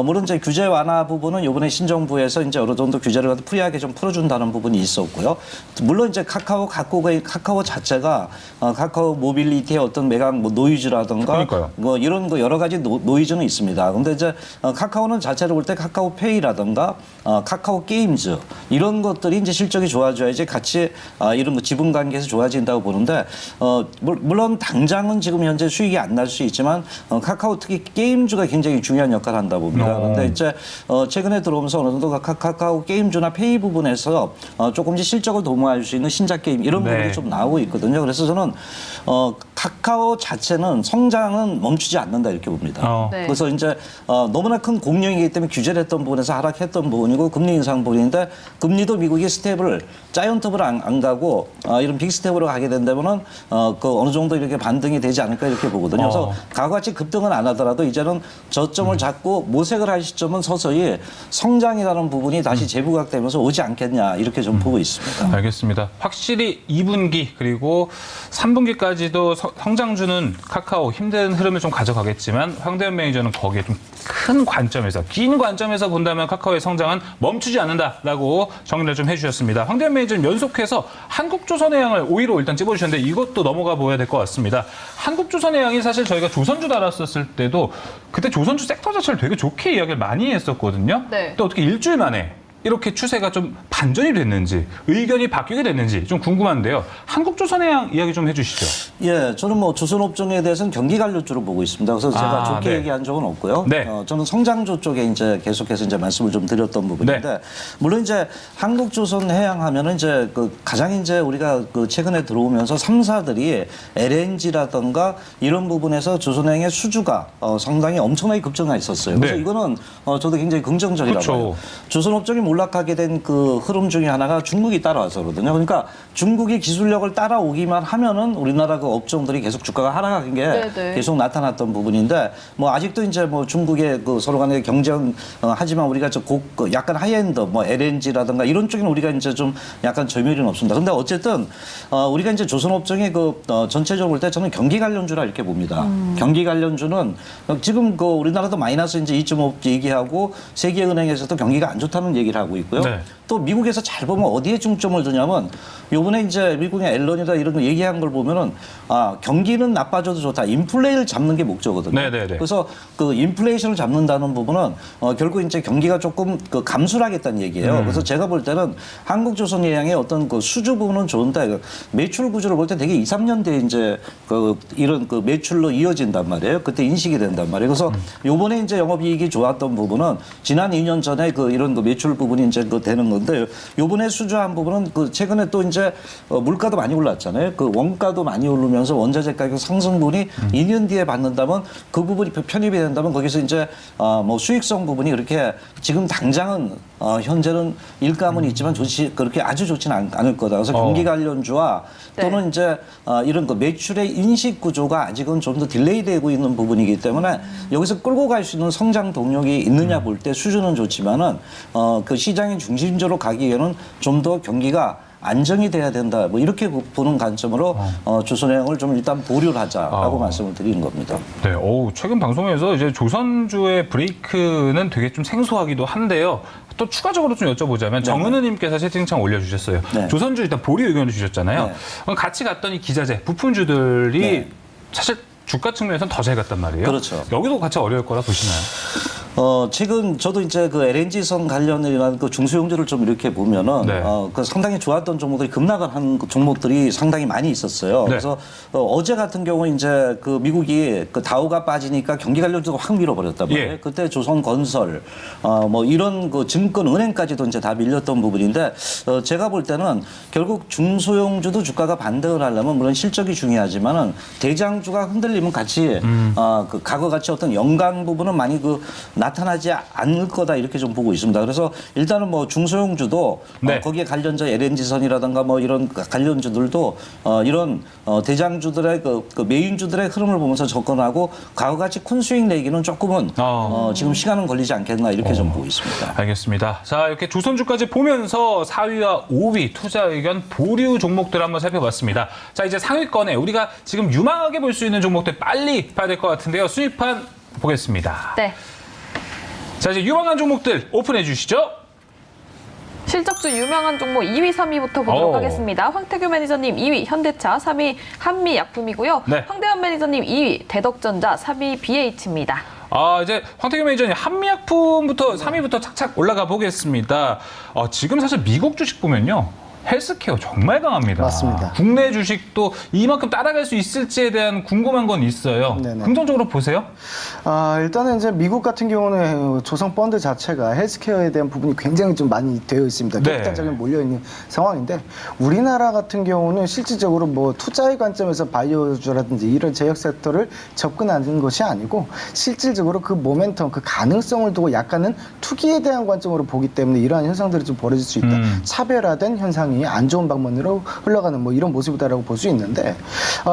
물론 이제 규제 완화 부분은 이번에 신정부에서 이제 어느 정도 규제를 프리하게 좀 풀어준다는 부분이 있었고요. 물론 이제 카카오 자체가 카카오 모빌리티의 어떤 매각 뭐 노이즈라든가 그러니까요. 뭐 이런 거 여러 가지 노이즈는 있습니다. 근데 이제 카카오는 자체를 볼 때 카카오페이라든가 카카오 게임즈 이런 것들이 이제 실적이 좋아져야지 같이 이런 뭐 지분 관계에서 좋아진다고 보는데 물론 당장은 지금 현재 수익이 안 날 수 있지만 카카오 특히 게임주가 굉장히 중요한 역할을 한다 봅니다. 그런데 이제 최근에 들어오면서 어느 정도 카카오 게임주나 페이 부분에서 조금씩 실적을 도모할 수 있는 신작 게임 이런 네. 부분이 좀 나오고 있거든요. 그래서 저는 카카오 자체는 성장은 멈추지 않는다 이렇게 봅니다. 네. 그래서 이제 너무나 큰 공룡이기 때문에 규제를 했던 부분에서 하락했던 부분이고 금리 인상 부분인데 금리도 미국이 스텝을 자이언트업으로 안 가고 이런 빅 스텝으로 가게 된다면은 그 어느 정도 이렇게 반등이 되지 않을까 이렇게 보거든요. 그래서 과거같이 급등은 안 하더라도 이제는 저점을 잡고 모색을 할 시점은 서서히 성장이라는 부분이 다시 재부각되면서 오지 않겠냐 이렇게 좀 보고 있습니다. 알겠습니다. 확실히 2분기 그리고 3분기까지도 성장주는 카카오 힘든 흐름을 좀 가져가겠지만 황대현 매니저는 거기에 좀 큰 관점에서 긴 관점에서 본다면 카카오의 성장은 멈추지 않는다라고 정리를 좀 해주셨습니다. 황대현 매니저는 연속해서 한국조선해양을 5위로 일단 찝어주셨는데 이것도 넘어가 보여야 될 것 같습니다. 한국조선해양이 사실 저희가 조선주 달았었을 때도 그때 조선주 섹터 자체를 되게 좋게 이야기를 많이 했었거든요. 네. 또 어떻게 일주일 만에 이렇게 추세가 좀 반전이 됐는지 의견이 바뀌게 됐는지 좀 궁금한데요. 한국조선해양 이야기 좀 해주시죠. 예, 저는 뭐 조선업종에 대해서는 경기 관련주로 보고 있습니다. 그래서 제가 좋게 네. 얘기한 적은 없고요. 네. 저는 성장주 쪽에 이제 계속해서 이제 말씀을 좀 드렸던 부분인데 네. 물론 이제 한국조선해양 하면은 이제 그 가장 이제 우리가 그 최근에 들어오면서 3사들이 LNG라든가 이런 부분에서 조선해양의 수주가 상당히 엄청나게 급증해 있었어요. 그래서 네. 이거는 저도 굉장히 긍정적이라고 그렇죠. 봐요. 조선업종이 몰락하게 된 그 흐름 중에 하나가 중국이 따라와서거든요. 그러니까 중국이 기술력을 따라오기만 하면은 우리나라 그 업종들이 계속 주가가 하락하는 게 네네. 계속 나타났던 부분인데 뭐 아직도 이제 뭐 중국의 그 서로 간의 경쟁 하지만 우리가 약간 하이엔드 뭐 LNG라든가 이런 쪽에는 우리가 이제 좀 약간 점유율은 없습니다. 근데 어쨌든 우리가 이제 조선업종의 그 전체적으로 볼 때 저는 경기 관련주라 이렇게 봅니다. 경기 관련주는 지금 그 우리나라도 마이너스 이제 2.5 얘기하고 세계은행에서도 경기가 안 좋다는 얘기를 하고 있고요. 네. 또 미국에서 잘 보면 어디에 중점을 두냐면 요번에 이제 미국의 앨런이다 이런 거 얘기한 걸 보면은 경기는 나빠져도 좋다. 인플레이를 잡는 게 목적이거든요. 네네네. 그래서 그 인플레이션을 잡는다는 부분은 결국 이제 경기가 조금 그 감소를 하겠다는 얘기예요. 그래서 제가 볼 때는 한국조선해양의 어떤 그 수주 부분은 좋은데 매출 구조를 볼 때 되게 2, 3년 뒤에 이제 이런 그 매출로 이어진단 말이에요. 그때 인식이 된단 말이에요. 그래서 요번에 이제 영업이익이 좋았던 부분은 지난 2년 전에 그 이런 그 매출 부분이 이제 그 되는 건데 요번에 수주한 부분은 그 최근에 또 이제 물가도 많이 올랐잖아요. 그 원가도 많이 오르면서 원자재 가격 상승분이 2년 뒤에 받는다면 그 부분이 편입이 된다면 거기서 이제 뭐 수익성 부분이 그렇게 지금 당장은 현재는 일감은 있지만 그렇게 아주 좋지는 않을 거다. 그래서 경기 관련주와 또는 이제 이런 그 매출의 인식 구조가 아직은 좀 더 딜레이되고 있는 부분이기 때문에 여기서 끌고 갈 수 있는 성장 동력이 있느냐 볼 때 수준은 좋지만은 그 시장의 중심적으로 가기 위해는 좀 더 경기가 안정이 돼야 된다. 뭐 이렇게 보는 관점으로 조선해양을 좀 일단 보류를 하자라고 말씀을 드리는 겁니다. 네, 최근 방송에서 이제 조선주의 브레이크는 되게 좀 생소하기도 한데요. 또 추가적으로 좀 여쭤보자면 정은우님께서 채팅창 올려주셨어요. 네. 조선주 일단 보류 의견을 주셨잖아요. 네. 같이 갔더니 기자재, 부품주들이 네. 사실 주가 측면에서는 더 잘 갔단 말이에요. 그렇죠. 여기도 같이 어려울 거라 보시나요? 최근 저도 이제 그 LNG선 관련이라는 그 중소형주를 좀 이렇게 보면은 네. 그 상당히 좋았던 종목들이 급락을 한 종목들이 상당히 많이 있었어요. 네. 그래서 어제 같은 경우 이제 그 미국이 그 다우가 빠지니까 경기 관련주가 확 밀어버렸단 말이에요. 예. 그때 조선건설 뭐 이런 그 증권은행까지도 이제 다 밀렸던 부분인데 제가 볼 때는 결국 중소형주도 주가가 반등을 하려면 물론 실적이 중요하지만은 대장주가 흔들리면 같이 그 과거 같이 어떤 연간 부분은 많이 그 나타나지 않을 거다 이렇게 좀 보고 있습니다. 그래서 일단은 뭐 중소형주도 네. 거기에 관련자 LNG선이라든가 뭐 이런 관련주들도 이런 대장주들의 그 메인주들의 흐름을 보면서 접근하고 과거같이 큰 수익 내기는 조금은 지금 시간은 걸리지 않겠나 이렇게 좀 보고 있습니다. 알겠습니다. 자, 이렇게 조선주까지 보면서 4위와 5위 투자 의견 보류 종목들 한번 살펴봤습니다. 자, 이제 상위권에 우리가 지금 유망하게 볼 수 있는 종목들 빨리 봐야 될 것 같은데요. 수입판 보겠습니다. 네. 자, 이제 유망한 종목들 오픈해 주시죠. 실적주 유명한 종목 2위, 3위부터 보도록 오. 하겠습니다. 황태규 매니저님 2위 현대차, 3위 한미약품이고요. 네. 황대현 매니저님 2위 대덕전자, 3위 BH입니다. 이제 황태규 매니저님 한미약품부터 3위부터 착착 올라가 보겠습니다. 지금 사실 미국 주식 보면요. 헬스케어 정말 강합니다. 맞습니다. 국내 주식도 이만큼 따라갈 수 있을지에 대한 궁금한 건 있어요. 네네. 긍정적으로 보세요. 일단은 이제 미국 같은 경우는 조성 펀드 자체가 헬스케어에 대한 부분이 굉장히 좀 많이 되어 있습니다. 네. 캐피탈 자금이 몰려 있는 상황인데 우리나라 같은 경우는 실질적으로 뭐 투자의 관점에서 바이오주라든지 이런 제약 섹터를 접근하는 것이 아니고 실질적으로 그 모멘텀, 그 가능성을 두고 약간은 투기에 대한 관점으로 보기 때문에 이러한 현상들이 좀 벌어질 수 있다. 차별화된 현상이 안 좋은 방면으로 흘러가는 뭐 이런 모습이다라고 볼 수 있는데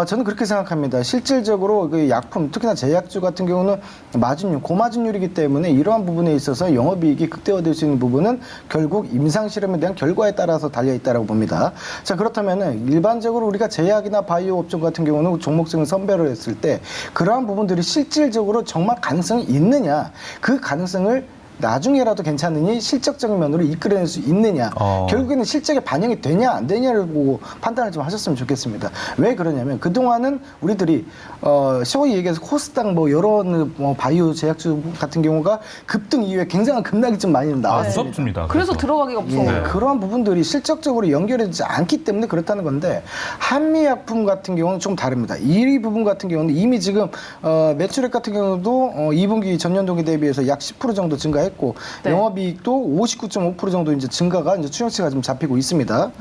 저는 그렇게 생각합니다. 실질적으로 그 약품, 특히나 제약주 같은 경우는 마진율, 고마진율이기 때문에 이러한 부분에 있어서 영업이익이 극대화될 수 있는 부분은 결국 임상실험에 대한 결과에 따라서 달려있다고 봅니다. 자, 그렇다면 일반적으로 우리가 제약이나 바이오 업종 같은 경우는 종목성을 선별을 했을 때 그러한 부분들이 실질적으로 정말 가능성이 있느냐, 그 가능성을 나중에라도 괜찮으니 실적적인 면으로 이끌어낼 수 있느냐, 결국에는 실적에 반영이 되냐 안 되냐를 보고 판단을 좀 하셨으면 좋겠습니다. 왜 그러냐면 그동안은 우리들이 소위 얘기해서 코스닥 뭐 여러 뭐 바이오 제약주 같은 경우가 급등 이후에 굉장한 급락이 좀 많이 나왔습니다. 무섭습니다. 그래서 들어가기가 무서워요. 네. 그러한 부분들이 실적적으로 연결되지 않기 때문에 그렇다는 건데 한미약품 같은 경우는 좀 다릅니다. 이 부분 같은 경우는 이미 지금 매출액 같은 경우도 2분기 전년동기 대비해서 약 10% 정도 증가했고 네. 영업이익도 59.5% 정도 이제 증가가 이제 추정치가 좀 잡히고 있습니다.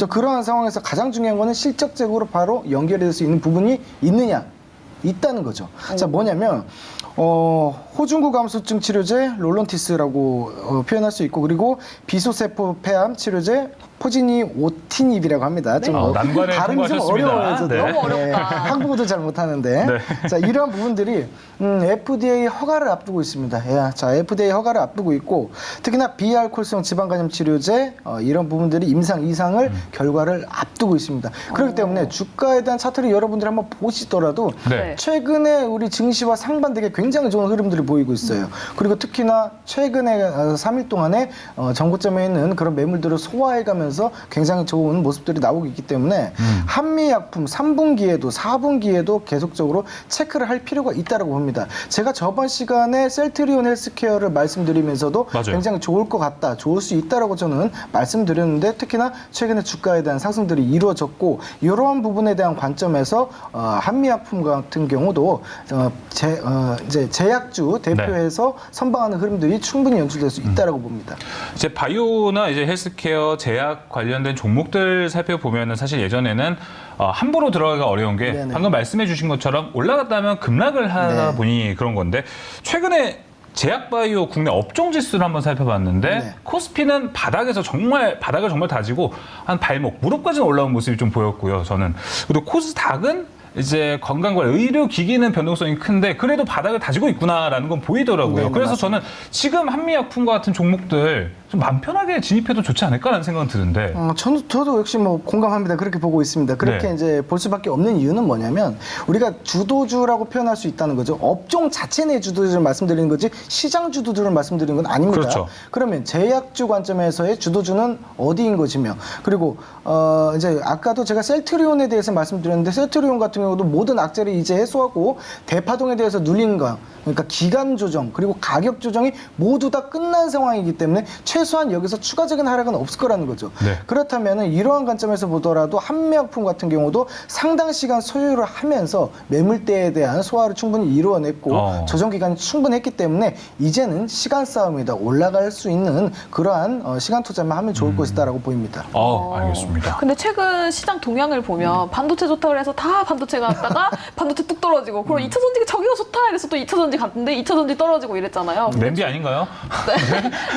그러한 상황에서 가장 중요한 거는 실적적으로 바로 연결될 수 있는 부분이 있느냐, 있다는 거죠. 자, 뭐냐면 호중구 감소증 치료제 롤론티스라고 표현할 수 있고, 그리고 비소세포 폐암 치료제 포지니 오티닙이라고 합니다. 좀 난관을 발음이 좀 통과하셨습니다. 어려워요. 저도. 네. 너무 어렵다. 한국어도 잘 못하는데. 자, 이러한 부분들이 FDA 허가를 앞두고 있습니다. 자, FDA 허가를 앞두고 있고, 특히나 비알코올성 지방간염 치료제 이런 부분들이 임상 이상을 결과를 앞두고 있습니다. 그렇기 때문에 주가에 대한 차트를 여러분들이 한번 보시더라도 네. 최근에 우리 증시와 상반되게 굉장히 좋은 흐름들이 보이고 있어요. 그리고 특히나 최근에 3일 동안에 정고점에 있는 그런 매물들을 소화해가면서 굉장히 좋은 모습들이 나오고 있기 때문에 한미약품 3분기에도 4분기에도 계속적으로 체크를 할 필요가 있다고 봅니다. 제가 저번 시간에 셀트리온 헬스케어를 말씀드리면서도 맞아요. 굉장히 좋을 것 같다, 좋을 수 있다라고 저는 말씀드렸는데, 특히나 최근에 주가에 대한 상승들이 이루어졌고 이러한 부분에 대한 관점에서 한미약품 같은 경우도 이제 제약주 대표해서 선방하는 흐름들이 충분히 연출될 수 있다라고 봅니다. 이제 바이오나 이제 헬스케어, 제약 관련된 종목들 살펴보면은 사실 예전에는 함부로 들어가기가 어려운 게 네네. 방금 말씀해 주신 것처럼 올라갔다면 급락을 하다 네. 보니 그런 건데, 최근에 제약 바이오 국내 업종 지수를 한번 살펴봤는데 네. 코스피는 바닥을 정말 다지고 한 발목, 무릎까지는 올라온 모습이 좀 보였고요, 저는. 그리고 코스닥은 이제 건강과 의료기기는 변동성이 큰데 그래도 바닥을 다지고 있구나라는 건 보이더라고요. 네, 그래서 맞습니다. 저는 지금 한미약품과 같은 종목들 좀 마음 편하게 진입해도 좋지 않을까라는 생각은 드는데. 저도 역시 뭐 공감합니다. 그렇게 보고 있습니다. 그렇게 네. 이제 볼 수밖에 없는 이유는 뭐냐면 우리가 주도주라고 표현할 수 있다는 거죠. 업종 자체 내 주도주를 말씀드리는 거지 시장 주도주를 말씀드리는 건 아닙니다. 그렇죠. 그러면 제약주 관점에서의 주도주는 어디인 것이며, 그리고 이제 아까도 제가 셀트리온에 대해서 말씀드렸는데 셀트리온 같은 경우도 모든 악재를 이제 해소하고 대파동에 대해서 눌린 거, 그러니까 기간 조정 그리고 가격 조정이 모두 다 끝난 상황이기 때문에 최소한 여기서 추가적인 하락은 없을 거라는 거죠. 네. 그렇다면 이러한 관점에서 보더라도 한미약품 같은 경우도 상당 시간 소요를 하면서 매물대에 대한 소화를 충분히 이루어냈고 조정 기간이 충분했기 때문에 이제는 시간 싸움이다. 올라갈 수 있는 그러한 시간 투자만 하면 좋을 것이다라고 보입니다. 알겠습니다. 있습니다. 근데 최근 시장 동향을 보면 반도체 좋다고 해서 다 반도체 갔다가 반도체 뚝 떨어지고 그럼 2차 전지가 저기가 좋다 이래서 또 2차 전지 갔는데 2차 전지 떨어지고 이랬잖아요. 냄비 아닌가요?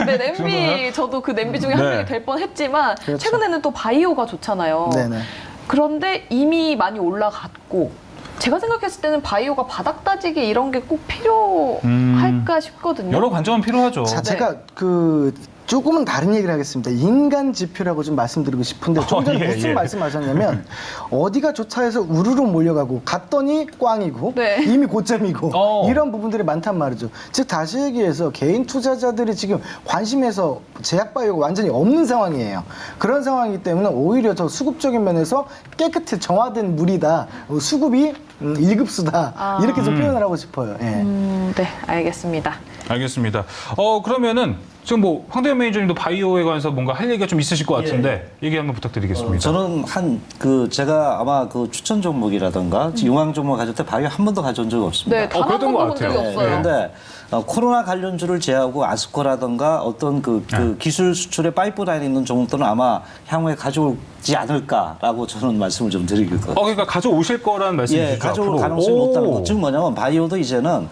네, 냄비 저도 그 냄비 중에 한 네. 명이 될 뻔했지만 그렇죠. 최근에는 또 바이오가 좋잖아요. 네네. 그런데 이미 많이 올라갔고 제가 생각했을 때는 바이오가 바닥 따지기 이런 게 꼭 필요할까 싶거든요. 여러 관점은 필요하죠. 자, 제가 그 조금은 다른 얘기를 하겠습니다. 인간 지표라고 좀 말씀드리고 싶은데 좀 전에 예, 무슨 예. 말씀하셨냐면 어디가 좋다 해서 우르르 몰려가고 갔더니 꽝이고 네. 이미 고점이고 어. 이런 부분들이 많단 말이죠. 즉 다시 얘기해서 개인 투자자들이 지금 관심에서 제약바이오가 완전히 없는 상황이에요. 그런 상황이기 때문에 오히려 더 수급적인 면에서 깨끗이 정화된 물이다. 수급이 1급수다. 이렇게 좀 표현을 하고 싶어요. 예. 네, 알겠습니다. 알겠습니다. 그러면은 지금 뭐 황대현 매니저님도 바이오에 관해서 뭔가 할 얘기가 좀 있으실 것 같은데 얘기 한번 부탁드리겠습니다. 저는 제가 아마 그 추천 종목이라든가 용왕 종목 가져올 때 바이오 한 번도 가져온 적이 없습니다. 네, 단 한 그랬던 번도 것 본 적이 같아요. 없어요. 그런데 코로나 관련주를 제외하고 아스코라든가 어떤 그 기술 수출의 파이프라인에 있는 종목들은 아마 향후에 가져오지 않을까라고 저는 말씀을 좀 드리겠거든요. 그러니까 가져오실 거라는 말씀이시죠? 예, 가져올 앞으로? 가능성이 오. 높다는 거. 즉 뭐냐면 바이오도 이제는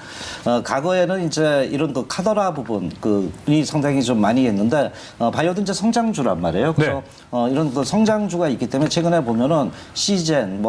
과거에는 이제 이런 그 카더라 부분 그이 상당히 좀 많이 했는데 바이오도 이제 성장주란 말이에요. 그래서 이런 그 성장주가 있기 때문에 최근에 보면은 시젠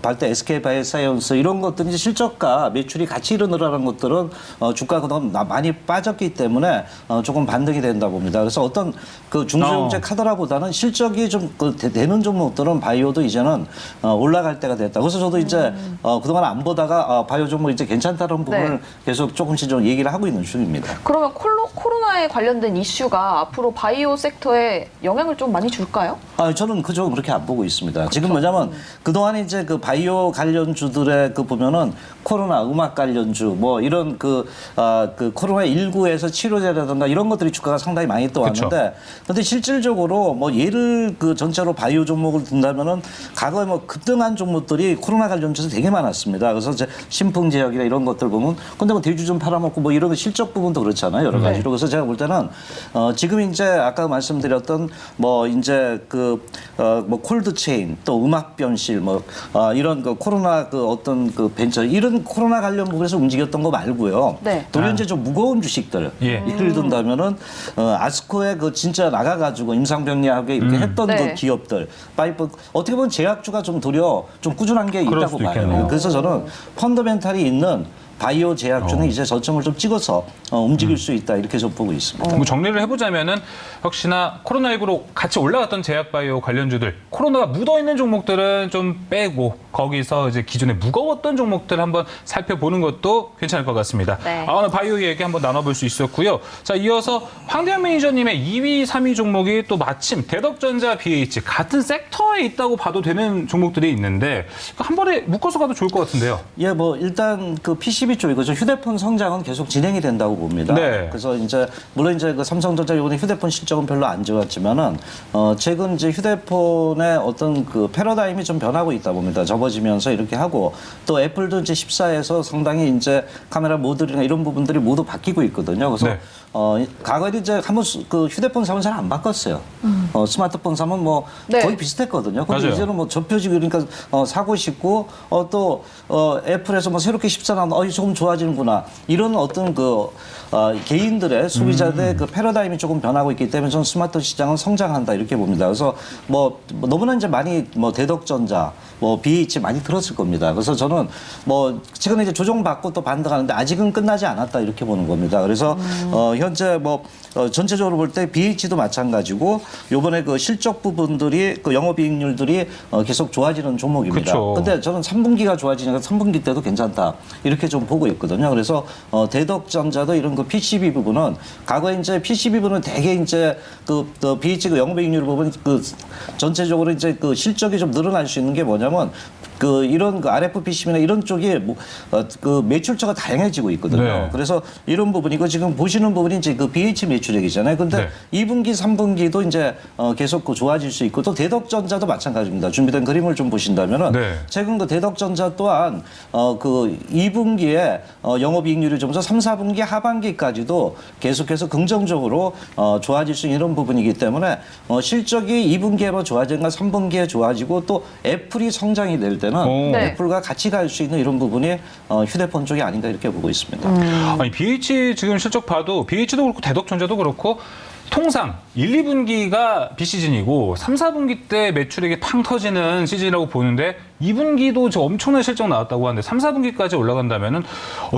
발대 SK 바이오사이언스 이런 것들이 이제 실적과 매출이 같이 늘어나는 것들은 주가가 너무 많이 빠졌기 때문에 조금 반등이 된다 봅니다. 그래서 어떤 그 중소형제 카더라보다는 실적이 좀 되는 종목들은 바이오도 이제는 올라갈 때가 됐다. 그래서 저도 이제 그동안 안 보다가 바이오 종목 이제 괜찮다는 부분을 네. 계속 조금씩 좀 얘기를 하고 있는 중입니다. 그러면 코로나에 관련된 이슈가 앞으로 바이오 섹터에 영향을 좀 많이 줄까요? 저는 그쪽은 그렇게 안 보고 있습니다. 지금 뭐냐면 그동안 이제 그 바이오 관련주들의 보면은 코로나 음악 관련주 뭐 이런 그 코로나 19에서 치료제라든가 이런 것들이 주가가 상당히 많이 또 왔는데 근데 실질적으로 뭐 예를 전체로 바이오 종목을 둔다면은 과거에 뭐 급등한 종목들이 코로나 관련주에서 되게 많았습니다. 그래서 이제 신풍제약이나 이런 것들 보면 근데 뭐 대주 좀 팔아먹고 뭐 이런 실적 부분도 그렇잖아요. 여러 가지로. 그래서 제가 볼 때는 지금 이제 아까 말씀드렸던 뭐 이제 뭐 콜드 체인 또 음악 변실 뭐 이런 코로나 어떤 벤처 이런 코로나 관련 부분에서 움직였던 거 말고요. 네. 도리어 이제 좀 무거운 주식들 예를 든다면은 아스코에 진짜 나가가지고 임상병리하게 이렇게 했던 네. 그 기업들 파이프 어떻게 보면 제약주가 좀 도리어 좀 꾸준한 게 그럴 있다고 수도 봐요. 있겠네요. 그래서 저는 펀더멘탈이 있는 바이오 제약주는 이제 저점을 좀 찍어서 움직일 수 있다 이렇게 좀 보고 있습니다. 뭐 정리를 해보자면은 역시나 코로나19로 같이 올라갔던 제약바이오 관련주들 코로나가 묻어있는 종목들은 좀 빼고 거기서 이제 기존에 무거웠던 종목들 한번 살펴보는 것도 괜찮을 것 같습니다. 네. 오늘 바이오 얘기 한번 나눠볼 수 있었고요. 자, 이어서 황대현 매니저님의 2위, 3위 종목이 또 마침 대덕전자, BH 같은 섹터에 있다고 봐도 되는 종목들이 있는데 한 번에 묶어서 가도 좋을 것 같은데요. 예, 뭐 일단 그 PCB 쪽이죠. 휴대폰 성장은 계속 진행이 된다고 봅니다. 네. 그래서 이제 물론 이제 그 삼성전자 이번에 휴대폰 실적은 별로 안 좋았지만은 최근 이제 휴대폰의 어떤 그 패러다임이 좀 변하고 있다 봅니다. 접어지면서 이렇게 하고 또 애플도 이제 14에서 상당히 이제 카메라 모듈이나 이런 부분들이 모두 바뀌고 있거든요. 그래서 네. 과거에 이제 한번 그 휴대폰 사면 잘 안 바꿨어요. 스마트폰 사면 뭐 네. 거의 비슷했거든요. 근데 맞아요. 이제는 뭐 접혀지고 그러니까 사고 싶고 또 애플에서 뭐 새롭게 14 나오면 조금 좋아지는구나 이런 어떤 개인들의 소비자들의 그 패러다임이 조금 변하고 있기 때문에 저는 스마트 시장은 성장한다 이렇게 봅니다. 그래서 뭐 너무나 이제 많이 뭐 대덕전자, 뭐 BH 많이 들었을 겁니다. 그래서 저는 뭐 최근에 이제 조정받고 또 반등하는데 아직은 끝나지 않았다 이렇게 보는 겁니다. 그래서 현재 뭐 전체적으로 볼 때 BH도 마찬가지고 요번에 그 실적 부분들이 그 영업이익률들이 계속 좋아지는 종목입니다. 그쵸. 근데 저는 3분기가 좋아지니까 3분기 때도 괜찮다 이렇게 좀 보고 있거든요. 그래서 대덕전자도 이런 그 PCB 부분은 과거에 이제 PCB 부분은 되게 이제 그 BH 그 영업이익률 부분 전체적으로 이제 그 실적이 좀 늘어날 수 있는 게 뭐냐면 이런 RFPC나 이런 쪽이 그 매출처가 다양해지고 있거든요. 네. 그래서 이런 부분이고 지금 보시는 부분이 이제 그 BH 매출액이잖아요. 근데 네. 2분기, 3분기도 이제 계속 좋아질 수 있고 또 대덕전자도 마찬가지입니다. 준비된 그림을 좀 보신다면은 네. 최근 그 대덕전자 또한 그 2분기에 영업이익률이 점점 3, 4분기 하반기까지도 계속해서 긍정적으로 좋아질 수 있는 이런 부분이기 때문에 실적이 2분기에 좋아지거나 3분기에 좋아지고 또 애플이 성장이 될 때는 네. 애플과 같이 갈 수 있는 이런 부분이 휴대폰 쪽이 아닌가 이렇게 보고 있습니다. 아니 BH 지금 실적 봐도 BH도 그렇고 대덕전자도 그렇고 통상 1, 2분기가 비시즌이고 3, 4분기 때 매출액이 팡 터지는 시즌이라고 보는데 2분기도 저 엄청난 실적 나왔다고 하는데 3, 4분기까지 올라간다면은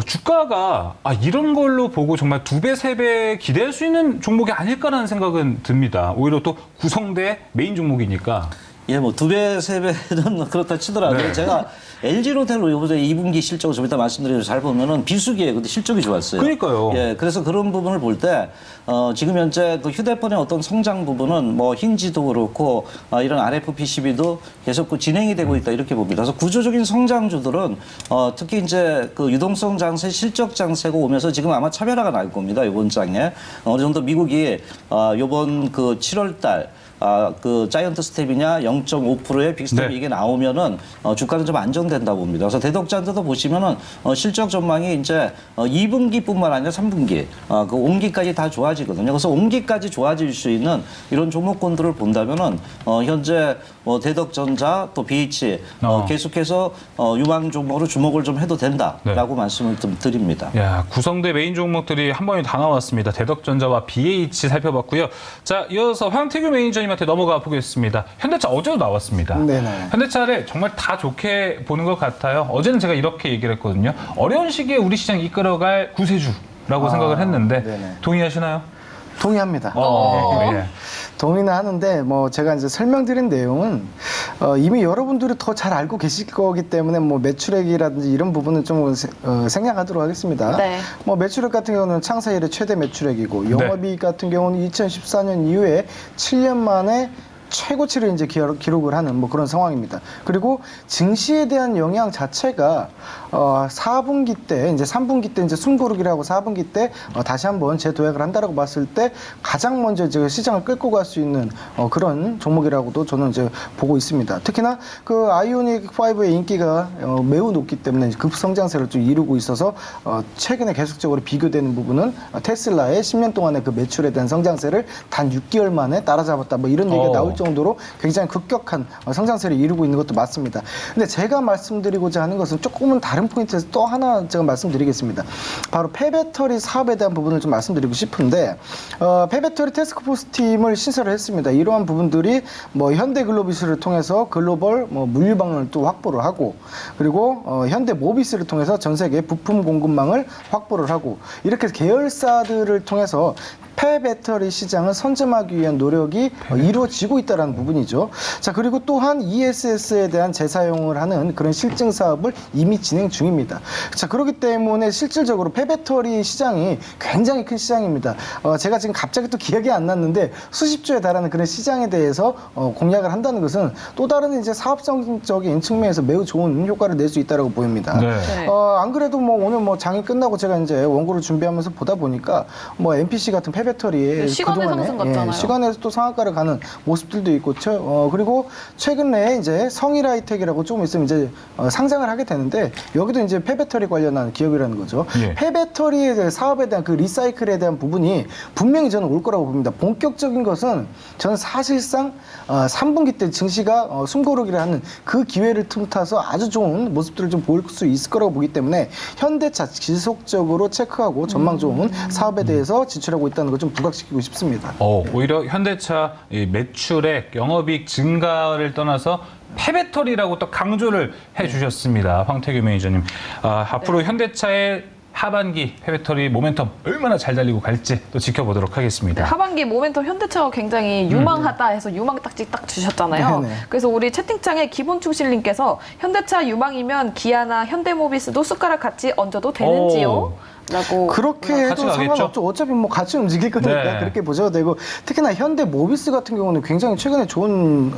주가가 이런 걸로 보고 정말 2배, 3배 기대할 수 있는 종목이 아닐까라는 생각은 듭니다. 오히려 또 구성대 메인 종목이니까. 예, 뭐 2배, 3배는 그렇다 치더라도 네. 제가 LG로텔 요번에 2분기 실적을 좀 이따 말씀드리면 잘 보면은 비수기에 근데 실적이 좋았어요. 그러니까요. 예, 그래서 그런 부분을 볼 때 지금 현재 그 휴대폰의 어떤 성장 부분은 뭐 힌지도 그렇고 이런 RFPCB도 계속 그 진행이 되고 있다 이렇게 봅니다. 그래서 구조적인 성장주들은 특히 이제 그 유동성 장세, 실적 장세가 오면서 지금 아마 차별화가 날 겁니다. 이번 장에 어느 정도 미국이 이번 그 7월 달 그 자이언트 스텝이냐 0.5%의 빅스텝이 네. 이게 나오면은 주가는 좀 안정된다 봅니다. 그래서 대덕전자도 보시면은 실적 전망이 이제 2분기뿐만 아니라 3분기, 그 5분기까지 다 좋아지거든요. 그래서 5분기까지 좋아질 수 있는 이런 종목군들을 본다면은 현재 대덕전자 또 BH 계속해서 유망 종목으로 주목을 좀 해도 된다라고 말씀을 좀 드립니다. 야, 구성대 메인 종목들이 한 번에 다 나왔습니다. 대덕전자와 BH 살펴봤고요. 자, 이어서 황태규 매니저님한테 넘어가 보겠습니다. 현대차 어제도 나왔습니다. 네네. 현대차를 정말 다 좋게 보는 것 같아요. 어제는 제가 이렇게 얘기를 했거든요. 어려운 시기에 우리 시장 이끌어갈 구세주라고 생각을 했는데 네네. 동의하시나요? 동의합니다. 예. 동의는 하는데 뭐 제가 이제 설명드린 내용은 이미 여러분들이 더 잘 알고 계실 거기 때문에 뭐 매출액이라든지 이런 부분은 좀 생략하도록 하겠습니다. 네. 뭐 매출액 같은 경우는 창사 이래 최대 매출액이고 영업이익 같은 경우는 2014년 이후에 7년 만에 최고치를 이제 기록을 하는 뭐 그런 상황입니다. 그리고 증시에 대한 영향 자체가 4분기 때 이제 3분기 때 이제 숨고르기라고 4분기 때 다시 한번 재도약을 한다라고 봤을 때 가장 먼저 이제 시장을 끌고 갈 수 있는 그런 종목이라고도 저는 이제 보고 있습니다. 특히나 그 아이오닉 5의 인기가 매우 높기 때문에 급성장세를 좀 이루고 있어서 최근에 계속적으로 비교되는 부분은 테슬라의 10년 동안의 그 매출에 대한 성장세를 단 6개월 만에 따라잡았다. 뭐 이런 얘기가 나올 정도로 굉장히 급격한 성장세를 이루고 있는 것도 맞습니다. 근데 제가 말씀드리고자 하는 것은 조금은 다른 포인트에서 또 하나 제가 말씀드리겠습니다. 바로 폐배터리 사업에 대한 부분을 좀 말씀드리고 싶은데 폐배터리 태스크포스 팀을 신설을 했습니다. 이러한 부분들이 뭐 현대글로비스를 통해서 글로벌 뭐 물류망을 또 확보를 하고 그리고 현대모비스를 통해서 전 세계 부품 공급망을 확보를 하고 이렇게 계열사들을 통해서 폐배터리 시장을 선점하기 위한 노력이 이루어지고 있다는 부분이죠. 자, 그리고 또한 ESS에 대한 재사용을 하는 그런 실증 사업을 이미 진행 중입니다. 자, 그렇기 때문에 실질적으로 폐배터리 시장이 굉장히 큰 시장입니다. 제가 지금 갑자기 또 기억이 안 났는데 수십조에 달하는 그런 시장에 대해서 공략을 한다는 것은 또 다른 이제 사업성적인 측면에서 매우 좋은 효과를 낼 수 있다고 보입니다. 네. 네. 안 그래도 뭐 오늘 뭐 장이 끝나고 제가 이제 원고를 준비하면서 보다 보니까 뭐 MPC 같은 폐배터리에 네, 시간의 상승 같잖아요. 시간에서 또 상한가를 가는 모습들도 있고 그리고 최근에 이제 성일하이텍이라고 조금 있으면 이제 상장을 하게 되는데 여기도 이제 폐배터리 관련한 기업이라는 거죠. 예. 폐배터리에 대한 사업에 대한 그 리사이클에 대한 부분이 분명히 저는 올 거라고 봅니다. 본격적인 것은 저는 사실상 3분기 때 증시가 숨고르기를 하는 그 기회를 틈타서 아주 좋은 모습들을 좀 보일 수 있을 거라고 보기 때문에 현대차 지속적으로 체크하고 전망 좋은 사업에 대해서 지출하고 있다는 걸 좀 부각시키고 싶습니다. 오히려 현대차 이 매출액, 영업이익 증가를 떠나서 폐배터리라고 또 강조를 해주셨습니다. 황태규 매니저님. 앞으로 현대차의 하반기 폐배터리 모멘텀 얼마나 잘 달리고 갈지 또 지켜보도록 하겠습니다. 하반기 모멘텀 현대차가 굉장히 유망하다 해서 유망 딱지 딱 주셨잖아요. 네네. 그래서 우리 채팅창에 기본충실님께서 현대차 유망이면 기아나 현대모비스도 숟가락 같이 얹어도 되는지요? 라고 그렇게 같이 해도 가겠죠? 상관없죠. 어차피 뭐 같이 움직일 거니까 네. 그렇게 보셔도 되고 특히나 현대 모비스 같은 경우는 굉장히 최근에 좋은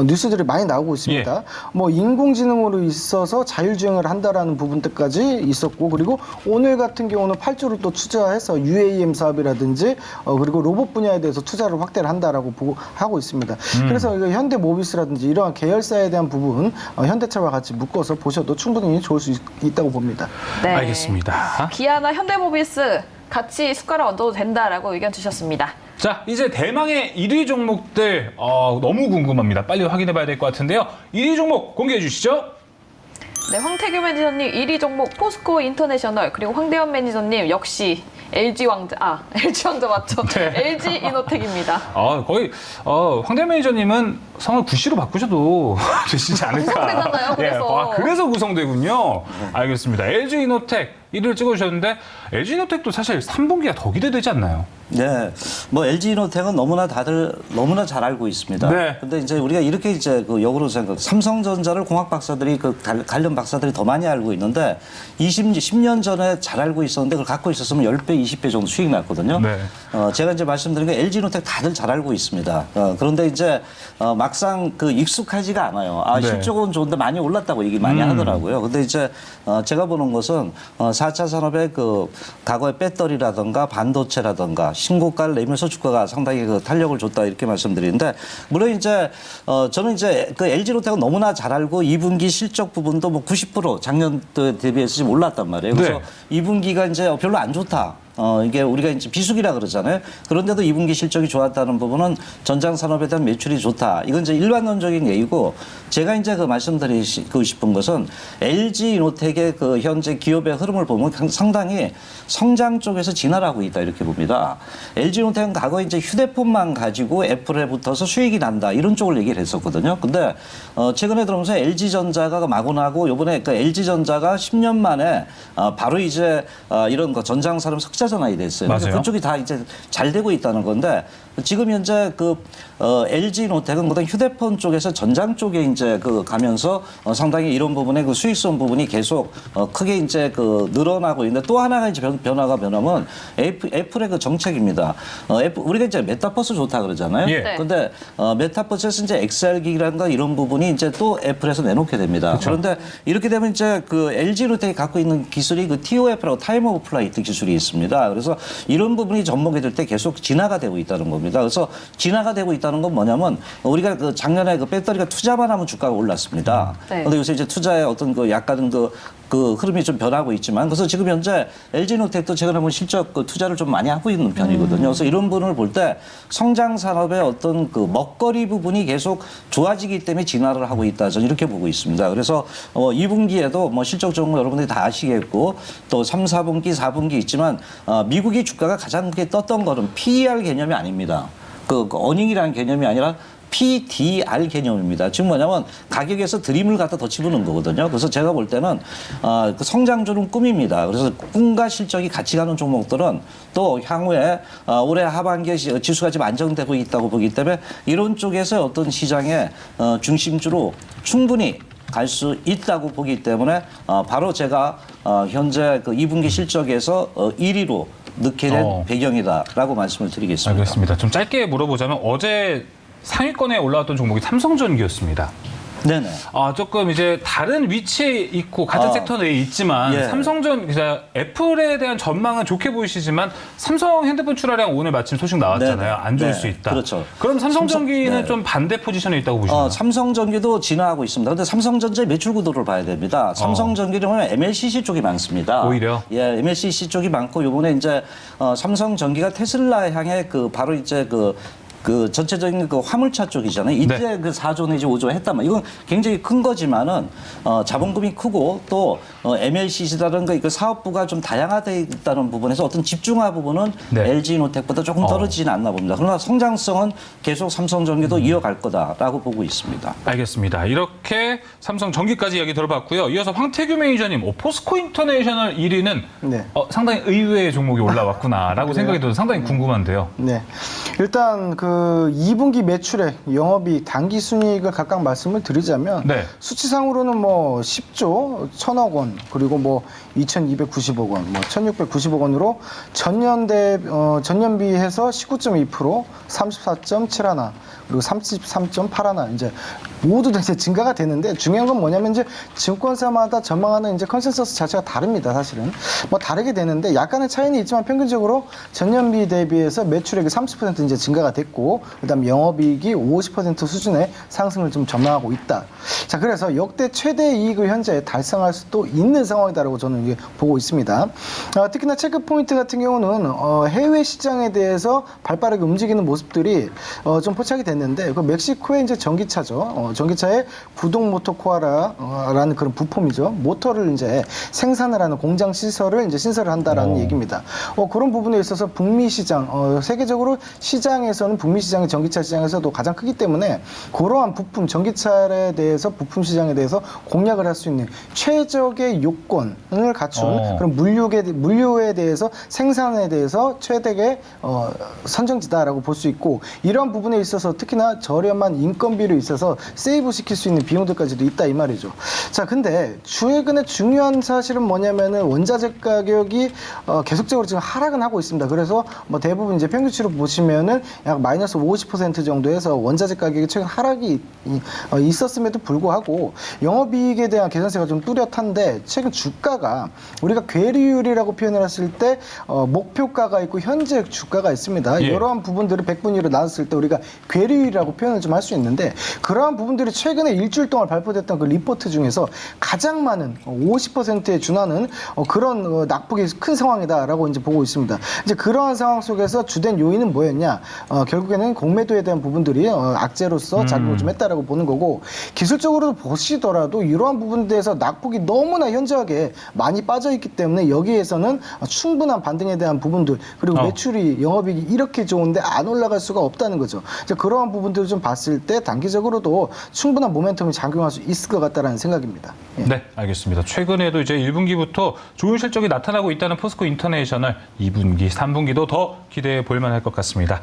뉴스들이 많이 나오고 있습니다. 예. 뭐 인공지능으로 있어서 자율주행을 한다라는 부분들까지 있었고 그리고 오늘 같은 경우는 8조를 또 투자해서 UAM 사업이라든지 그리고 로봇 분야에 대해서 투자를 확대를 한다라고 하고 있습니다. 그래서 이거 현대 모비스라든지 이러한 계열사에 대한 부분 현대차와 같이 묶어서 보셔도 충분히 좋을 수 있다고 봅니다. 네. 알겠습니다. 기아나 현대모비스 같이 숟가락 얹어도 된다라고 의견 주셨습니다. 자, 이제 대망의 1위 종목들 너무 궁금합니다. 빨리 확인해봐야 될 것 같은데요. 1위 종목 공개해 주시죠. 네, 황태규 매니저님 1위 종목 포스코 인터내셔널 그리고 황대현 매니저님 역시 LG 왕자 맞죠? 네. LG 이노텍입니다. 거의 황대 매니저님은 성을 구씨로 바꾸셔도 되시지 않을까. 구성되잖아요, 그래서. 그래서 구성되군요. 알겠습니다. LG 이노텍 1위를 찍어주셨는데 LG 이노텍도 사실 3분기가 더 기대되지 않나요? 네, 뭐 LG 이노텍은 다들 너무나 잘 알고 있습니다. 네. 근데 이제 우리가 이렇게 이제 그 역으로 삼성전자를 공학 박사들이 관련 박사들이 더 많이 알고 있는데 10년 전에 잘 알고 있었는데 그걸 갖고 있었으면 10배, 20배 정도 수익 났거든요. 네. 제가 이제 말씀드린 게 LG 이노텍 다들 잘 알고 있습니다. 그런데 이제 막상 그 익숙하지가 않아요. 네. 실적은 좋은데 많이 올랐다고 얘기 많이 하더라고요. 근데 이제 제가 보는 것은 4차 산업의 그 과거의 배터리라든가 반도체라든가 신고가를 내면서 주가가 상당히 그 탄력을 줬다 이렇게 말씀드리는데 물론 이제 저는 이제 그 LG로텍은 너무나 잘 알고 2분기 실적 부분도 뭐 90% 작년 대비해서 지금 올랐단 말이에요. 그래서 네. 2분기가 이제 별로 안 좋다. 이게 우리가 이제 비수기라 그러잖아요. 그런데도 2분기 실적이 좋았다는 부분은 전장 산업에 대한 매출이 좋다. 이건 이제 일반론적인 얘기고 제가 이제 그 말씀드리고 싶은 것은 LG 이노텍의 그 현재 기업의 흐름을 보면 상당히 성장 쪽에서 진화하고 있다 이렇게 봅니다. LG 이노텍은 과거에 이제 휴대폰만 가지고 애플에 붙어서 수익이 난다 이런 쪽을 얘기를 했었거든요. 근데 최근에 들어오면서 LG전자가 마구 나고 요번에 그 LG전자가 10년 만에 바로 이제 이런 거 전장 산업 석자 전환이 됐어요. 맞아요. 그쪽이 다 이제 잘 되고 있다는 건데 지금 현재 그 LG 이노텍은 그다음 휴대폰 쪽에서 전장 쪽에 이제 그 가면서 상당히 이런 부분에 그 수익성 부분이 계속 크게 이제 그 늘어나고 있는데 또 하나가 이제 변화가 뭐냐면 애플의 그 정책입니다. 우리가 이제 메타버스 좋다 그러잖아요. 예. 네. 근데 메타버스에서 이제 XR 기기라든가 이런 부분이 이제 또 애플에서 내놓게 됩니다. 그런데 이렇게 되면 이제 그 LG 이노텍이 갖고 있는 기술이 그 TOF라고 타임 오브 플라이트 기술이 있습니다. 그래서 이런 부분이 접목이 될 때 계속 진화가 되고 있다는 겁니다. 그래서 진화가 되고 있다는 건 뭐냐면 우리가 그 작년에 그 배터리가 투자만 하면 주가가 올랐습니다. 네. 그런데 요새 이제 투자의 어떤 그 약간은 그 흐름이 좀 변하고 있지만 그래서 지금 현재 LG노텍도 최근에 보면 실적 그 투자를 좀 많이 하고 있는 편이거든요. 그래서 이런 부분을 볼 때 성장 산업의 어떤 그 먹거리 부분이 계속 좋아지기 때문에 진화를 하고 있다. 저는 이렇게 보고 있습니다. 그래서 2분기에도 뭐 실적 좋은 거 여러분들이 다 아시겠고 또 3, 4분기, 4분기 있지만 미국이 주가가 가장 크게 떴던 거는 PER 개념이 아닙니다. 그 어닝이라는 개념이 아니라 PDR 개념입니다. 지금 뭐냐면 가격에서 드림을 갖다 더 집어넣은 거거든요. 그래서 제가 볼 때는 그 성장주는 꿈입니다. 그래서 꿈과 실적이 같이 가는 종목들은 또 향후에 올해 하반기에 지수가 지금 안정되고 있다고 보기 때문에 이런 쪽에서 어떤 시장의 중심주로 충분히 갈 수 있다고 보기 때문에 바로 제가 현재 그 2분기 실적에서 1위로 넣게 된 배경이다라고 말씀을 드리겠습니다. 알겠습니다. 좀 짧게 물어보자면 어제 상위권에 올라왔던 종목이 삼성전기였습니다. 네네. 조금 이제 다른 위치에 있고 같은 섹터 내에 있지만 예. 삼성전 애플에 대한 전망은 좋게 보이시지만 삼성 핸드폰 출하량 오늘 마침 소식 나왔잖아요. 네네. 안 좋을 네. 수 있다. 그렇죠. 그럼 삼성전기는 네. 좀 반대 포지션에 있다고 보시나요? 삼성전기도 진화하고 있습니다. 그런데 삼성전자의 매출 구도를 봐야 됩니다. 삼성전기를 보면 MLCC 쪽이 많습니다. 오히려? 예, MLCC 쪽이 많고 요번에 이제 삼성전기가 테슬라 향해 그 바로 이제 그 전체적인 그 화물차 쪽이잖아요. 이때 네. 그 4조 내지 5조 했단 말이에요. 이건 굉장히 큰 거지만은 자본금이 크고 또 MLCC라든가 그 사업부가 좀 다양화되어 있다는 부분에서 어떤 집중화 부분은 네. LG노텍보다 조금 떨어지지는 않나 봅니다. 그러나 성장성은 계속 삼성전기도 이어갈 거다라고 보고 있습니다. 알겠습니다. 이렇게 삼성전기까지 이야기 들어봤고요. 이어서 황태규 매니저님, 포스코 인터내셔널 1위는 네. 상당히 의외의 종목이 올라왔구나라고 생각이 들어서 상당히 궁금한데요. 네. 일단 그 그 2분기 매출액, 영업이익, 당기순이익을 각각 말씀을 드리자면 네. 수치상으로는 뭐 10조 1,000억 원 그리고 뭐 2,290억 원, 뭐 1,690억 원으로 전년비해서 19.2%, 34.71 그리고 33.81 이제 모두 다 이제 증가가 되는데 중요한 건 뭐냐면 이제 증권사마다 전망하는 이제 컨센서스 자체가 다릅니다. 사실은 뭐 다르게 되는데 약간의 차이는 있지만 평균적으로 전년비 대비해서 매출액이 30% 이제 증가가 됐고 그다음 영업이익이 50% 수준의 상승을 좀 전망하고 있다. 자 그래서 역대 최대 이익을 현재 달성할 수도 있는 상황이다라고 저는 이게 보고 있습니다. 특히나 체크 포인트 같은 경우는 해외 시장에 대해서 발빠르게 움직이는 모습들이 좀 포착이 됐는데 그 멕시코의 이제 전기차죠. 전기차의 구동 모터 코아라라는 그런 부품이죠. 모터를 이제 생산을 하는 공장 시설을 이제 신설을 한다라는 얘기입니다. 그런 부분에 있어서 북미 시장, 세계적으로 시장에서는 북미 시장이 전기차 시장에서도 가장 크기 때문에 그러한 부품, 전기차에 대해서 부품 시장에 대해서 공략을 할 수 있는 최적의 요건을 갖춘 그런 물류에 대해서 생산에 대해서 최대의 선정지다라고 볼 수 있고 이러한 부분에 있어서 특히나 저렴한 인건비로 있어서 세이브 시킬 수 있는 비용들까지도 있다 이 말이죠. 자, 근데 최근에 중요한 사실은 뭐냐면은 원자재 가격이 계속적으로 지금 하락은 하고 있습니다. 그래서 뭐 대부분 이제 평균치로 보시면은 약 마이너스 50% 정도에서 원자재 가격이 최근 하락이 있었음에도 불구하고 영업이익에 대한 계산세가 좀 뚜렷한데 최근 주가가 우리가 괴리율이라고 표현을 했을 때 목표가가 있고 현재 주가가 있습니다. 예. 이러한 부분들을 100분위로 나눴을 때 우리가 괴리율이라고 표현을 좀 할 수 있는데 그러한 부분들이 최근에 일주일 동안 발표됐던 그 리포트 중에서 가장 많은 50%에 준하는 그런 낙폭이 큰 상황이다라고 이제 보고 있습니다. 이제 그러한 상황 속에서 주된 요인은 뭐였냐? 결국에는 공매도에 대한 부분들이 악재로서 작용을 좀 했다라고 보는 거고 기술적으로 보시더라도 이러한 부분에 대해서 낙폭이 너무나 현저하게 많이 빠져 있기 때문에 여기에서는 충분한 반등에 대한 부분들 그리고 매출이 영업이익이 이렇게 좋은데 안 올라갈 수가 없다는 거죠. 이제 그러한 부분들을 좀 봤을 때 단기적으로도 충분한 모멘텀이 작용할 수 있을 것 같다라는 생각입니다. 예. 네, 알겠습니다. 최근에도 이제 1분기부터 좋은 실적이 나타나고 있다는 포스코 인터내셔널 2분기, 3분기도 더 기대해 볼 만할 것 같습니다.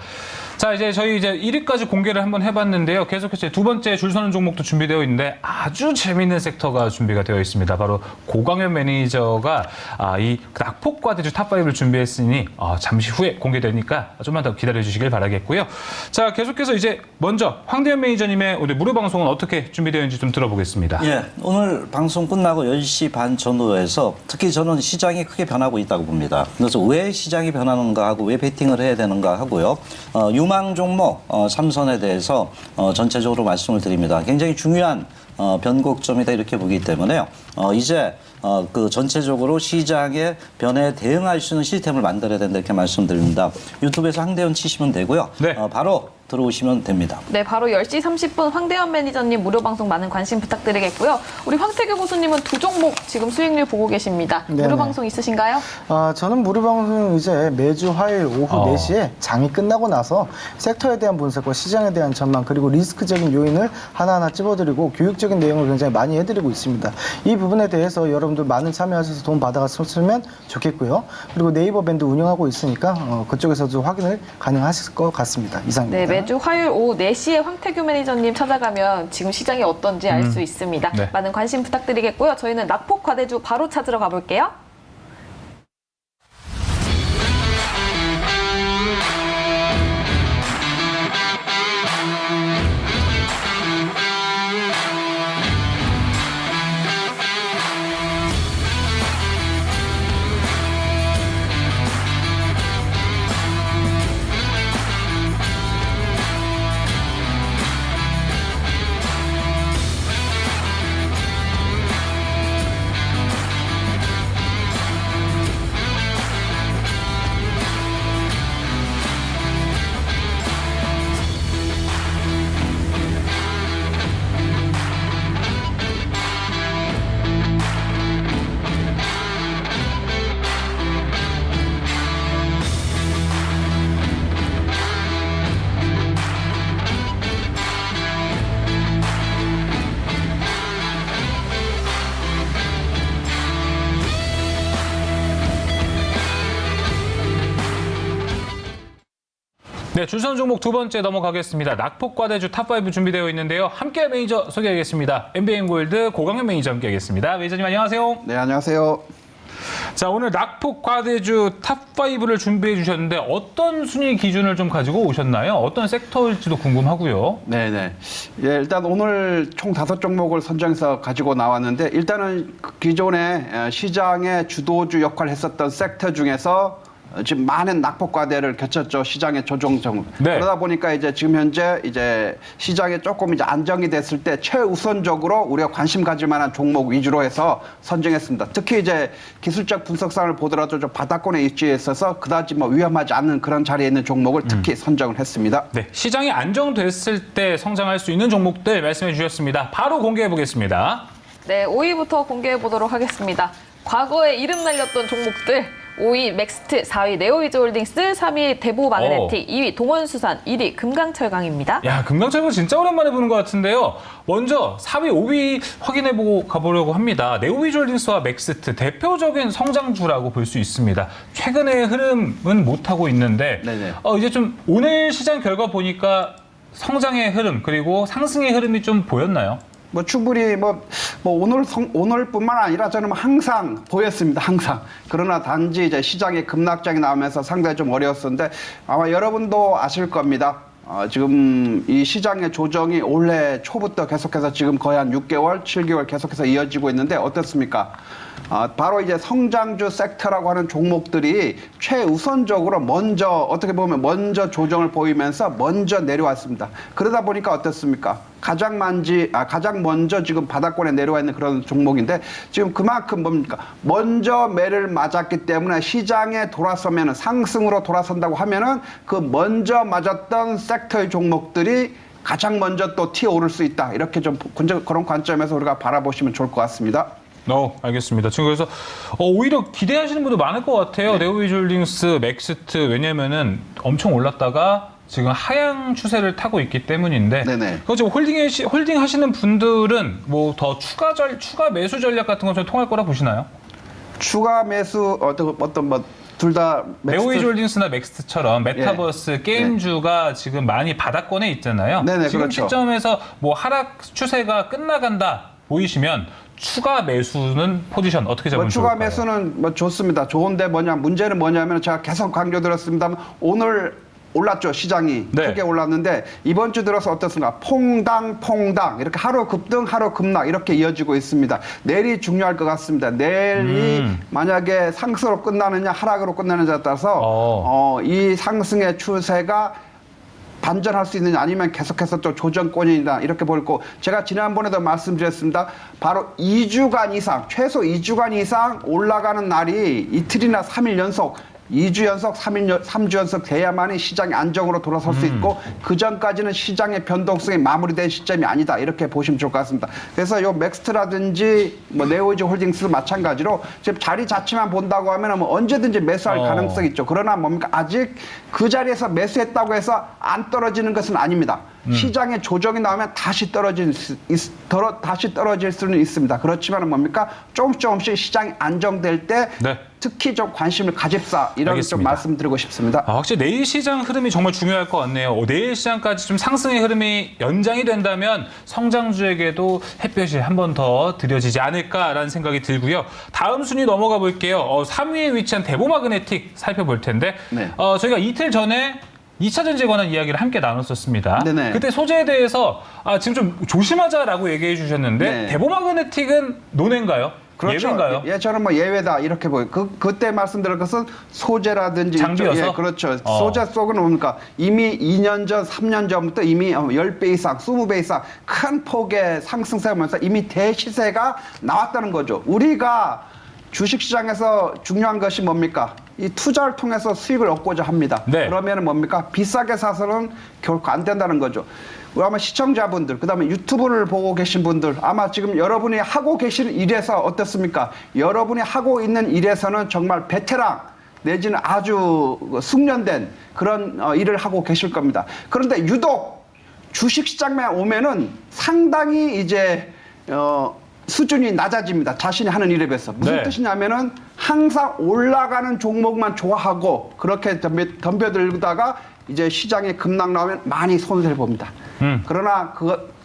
자, 이제 저희 이제 1위까지 공개를 한번 해봤는데요. 계속해서 두 번째 줄 서는 종목도 준비되어 있는데 아주 재미있는 섹터가 준비가 되어 있습니다. 바로 고광현 매니저가 이 낙폭과대주 탑5를 준비했으니 잠시 후에 공개되니까 좀만 더 기다려 주시길 바라겠고요. 자, 계속해서 이제 먼저 황대현 매니저님의 오늘 무료 방송은 어떻게 준비되어 있는지 좀 들어보겠습니다. 예, 오늘 방송 끝나고 10시 반 전후에서 특히 저는 시장이 크게 변하고 있다고 봅니다. 그래서 왜 시장이 변하는가 하고 왜 베팅을 해야 되는가 하고요. 유망 종목 3선에 대해서 전체적으로 말씀을 드립니다. 굉장히 중요한 변곡점이다 이렇게 보기 때문에요. 이제 그 전체적으로 시장의 변화에 대응할 수 있는 시스템을 만들어야 된다 이렇게 말씀드립니다. 유튜브에서 황대현 치시면 되고요. 네. 바로 들어오시면 됩니다. 네, 바로 10시 30분 황대현 매니저님 무료 방송 많은 관심 부탁드리겠고요. 우리 황태규 교수님은 두 종목 지금 수익률 보고 계십니다. 네네. 무료 방송 있으신가요? 저는 무료 방송 이제 매주 화요일 오후 4시에 장이 끝나고 나서 섹터에 대한 분석과 시장에 대한 전망 그리고 리스크적인 요인을 하나하나 찝어드리고 교육적인 내용을 굉장히 많이 해드리고 있습니다. 이 부분에 대해서 여러분들 많은 참여하셔서 도움 받아갔으면 좋겠고요. 그리고 네이버 밴드 운영하고 있으니까 그쪽에서도 확인을 가능하실 것 같습니다. 이상입니다. 네, 매주 화요일 오후 4시에 황태규 매니저님 찾아가면 지금 시장이 어떤지 알 수 있습니다. 네. 많은 관심 부탁드리겠고요. 저희는 낙폭 과대주 바로 찾으러 가볼게요. 네, 줄선 종목 두 번째 넘어가겠습니다. 낙폭과대주 탑5 준비되어 있는데요. 함께 매니저 소개하겠습니다. MBN골드 고강현 매니저 함께하겠습니다. 매니저님 안녕하세요. 네, 안녕하세요. 자, 오늘 낙폭과대주 탑5를 준비해 주셨는데 어떤 순위 기준을 좀 가지고 오셨나요? 어떤 섹터일지도 궁금하고요. 네네. 예, 일단 오늘 총 5종목을 선정해서 가지고 나왔는데 일단은 기존에 시장의 주도주 역할을 했었던 섹터 중에서 지금 많은 낙폭과대를 겪었죠. 시장의 조정 정. 네. 그러다 보니까 이제 지금 현재 이제 시장에 조금 이제 안정이 됐을 때 최우선적으로 우리가 관심 가질 만한 종목 위주로 해서 선정했습니다. 특히 이제 기술적 분석상을 보더라도 좀 바닥권에 위치해 있어서 그다지 뭐 위험하지 않은 그런 자리에 있는 종목을 특히 선정을 했습니다. 네, 시장이 안정됐을 때 성장할 수 있는 종목들 말씀해 주셨습니다. 바로 공개해 보겠습니다. 네, 5위부터 공개해 보도록 하겠습니다. 과거에 이름 날렸던 종목들 5위 맥스트, 4위 네오위즈홀딩스, 3위 대보마그네틱, 2위 동원수산, 1위 금강철강입니다. 야, 금강철강 진짜 오랜만에 보는 것 같은데요. 먼저 4위, 5위 확인해보고 가보려고 합니다. 네오위즈홀딩스와 맥스트 대표적인 성장주라고 볼 수 있습니다. 최근의 흐름은 못하고 있는데 네네. 이제 좀 오늘 시장 결과 보니까 성장의 흐름 그리고 상승의 흐름이 좀 보였나요? 뭐 충분히 오늘뿐만 아니라 저는 항상 보였습니다. 항상. 그러나 단지 이제 시장에 급락장이 나오면서 상당히 좀 어려웠었는데 아마 여러분도 아실 겁니다. 지금 이 시장의 조정이 올해 초부터 계속해서 지금 거의 한 6개월, 7개월 계속해서 이어지고 있는데 어떻습니까? 바로 이제 성장주 섹터라고 하는 종목들이 최우선적으로 먼저 어떻게 보면 먼저 조정을 보이면서 먼저 내려왔습니다. 그러다 보니까 어떻습니까? 가장 먼저 지금 바닥권에 내려와 있는 그런 종목인데 지금 그만큼 뭡니까? 먼저 매를 맞았기 때문에 시장에 돌아서면은 상승으로 돌아선다고 하면은 그 먼저 맞았던 섹터의 종목들이 가장 먼저 또 튀어오를 수 있다. 이렇게 좀 그런 관점에서 우리가 바라보시면 좋을 것 같습니다. 알겠습니다. 지금 그래서 오히려 기대하시는 분도 많을 것 같아요. 네. 네오위즈홀딩스, 맥스트 왜냐면은 엄청 올랐다가 지금 하향 추세를 타고 있기 때문인데. 네네. 그거 지금 홀딩 하시는 분들은 뭐 더 추가 매수 전략 같은 건 좀 통할 거라 보시나요? 추가 매수 어떤 뭐 둘 다 네오위즈홀딩스나 맥스트처럼 메타버스 게임주가 지금 많이 바닥권에 있잖아요. 네네, 지금 그렇죠. 시점에서 뭐 하락 추세가 끝나간다 보이시면 추가 매수는 포지션 어떻게 잡으면 추가 좋을까요? 매수는 뭐 좋습니다. 좋은데 문제는 뭐냐면 제가 계속 강조드렸습니다만 오늘 올랐죠. 시장이 네. 크게 올랐는데 이번 주 들어서 어떻습니까? 퐁당 이렇게 하루 급등 하루 급락 이렇게 이어지고 있습니다. 내일이 중요할 것 같습니다. 내일이 만약에 상승으로 끝나느냐 하락으로 끝나느냐에 따라서 이 상승의 추세가 반전할 수 있느냐 아니면 계속해서 또 조정권이다 이렇게 보고 제가 지난번에도 말씀드렸습니다. 바로 2주간 이상 최소 2주간 이상 올라가는 날이 이틀이나 3일 연속 2주 연속, 3주 연속 돼야만이 시장이 안정으로 돌아설 수 있고 그 전까지는 시장의 변동성이 마무리된 시점이 아니다 이렇게 보시면 좋을 것 같습니다. 그래서 요 맥스트라든지 뭐 네오위즈홀딩스도 마찬가지로 지금 자리 자체만 본다고 하면 뭐 언제든지 매수할 가능성이 있죠. 그러나 뭡니까 아직 그 자리에서 매수했다고 해서 안 떨어지는 것은 아닙니다. 시장의 조정이 나오면 다시 떨어질 수는 있습니다. 그렇지만 뭡니까 조금씩 시장이 안정될 때 네. 특히 좀 관심을 가집사 이런 알겠습니다. 좀 말씀드리고 싶습니다. 확실히 내일 시장 흐름이 정말 중요할 것 같네요. 내일 시장까지 좀 상승의 흐름이 연장이 된다면 성장주에게도 햇볕이 한 번 더 드려지지 않을까라는 생각이 들고요. 다음 순위 넘어가 볼게요. 3위에 위치한 대보마그네틱 살펴볼 텐데 네. 저희가 이틀 전에 2차 전지에 관한 이야기를 함께 나눴었습니다. 네네. 그때 소재에 대해서 지금 좀 조심하자라고 얘기해 주셨는데 네. 대보마그네틱은 논외인가요? 그렇죠. 예외인가요? 예, 저는 뭐 예외다 이렇게 보여요. 그때 말씀드린 것은 소재라든지 장비여서? 예, 그렇죠. 소재 속은 뭡니까? 이미 2년 전, 3년 전부터 이미 10배 이상, 20배 이상 큰 폭의 상승세가 오면서 이미 대시세가 나왔다는 거죠. 우리가 주식시장에서 중요한 것이 뭡니까? 이 투자를 통해서 수익을 얻고자 합니다. 네. 그러면 뭡니까? 비싸게 사서는 결코 안 된다는 거죠. 우리 아마 시청자분들, 그다음에 유튜브를 보고 계신 분들, 아마 지금 여러분이 하고 계시는 일에서 어떻습니까? 여러분이 하고 있는 일에서는 정말 베테랑 내지는 아주 숙련된 그런 일을 하고 계실 겁니다. 그런데 유독 주식시장에 오면은 상당히 이제 수준이 낮아집니다. 자신이 하는 일에 비해서. 무슨 네. 뜻이냐면은 항상 올라가는 종목만 좋아하고 그렇게 덤벼들다가 이제 시장에 급락 나오면 많이 손해를 봅니다. 그러나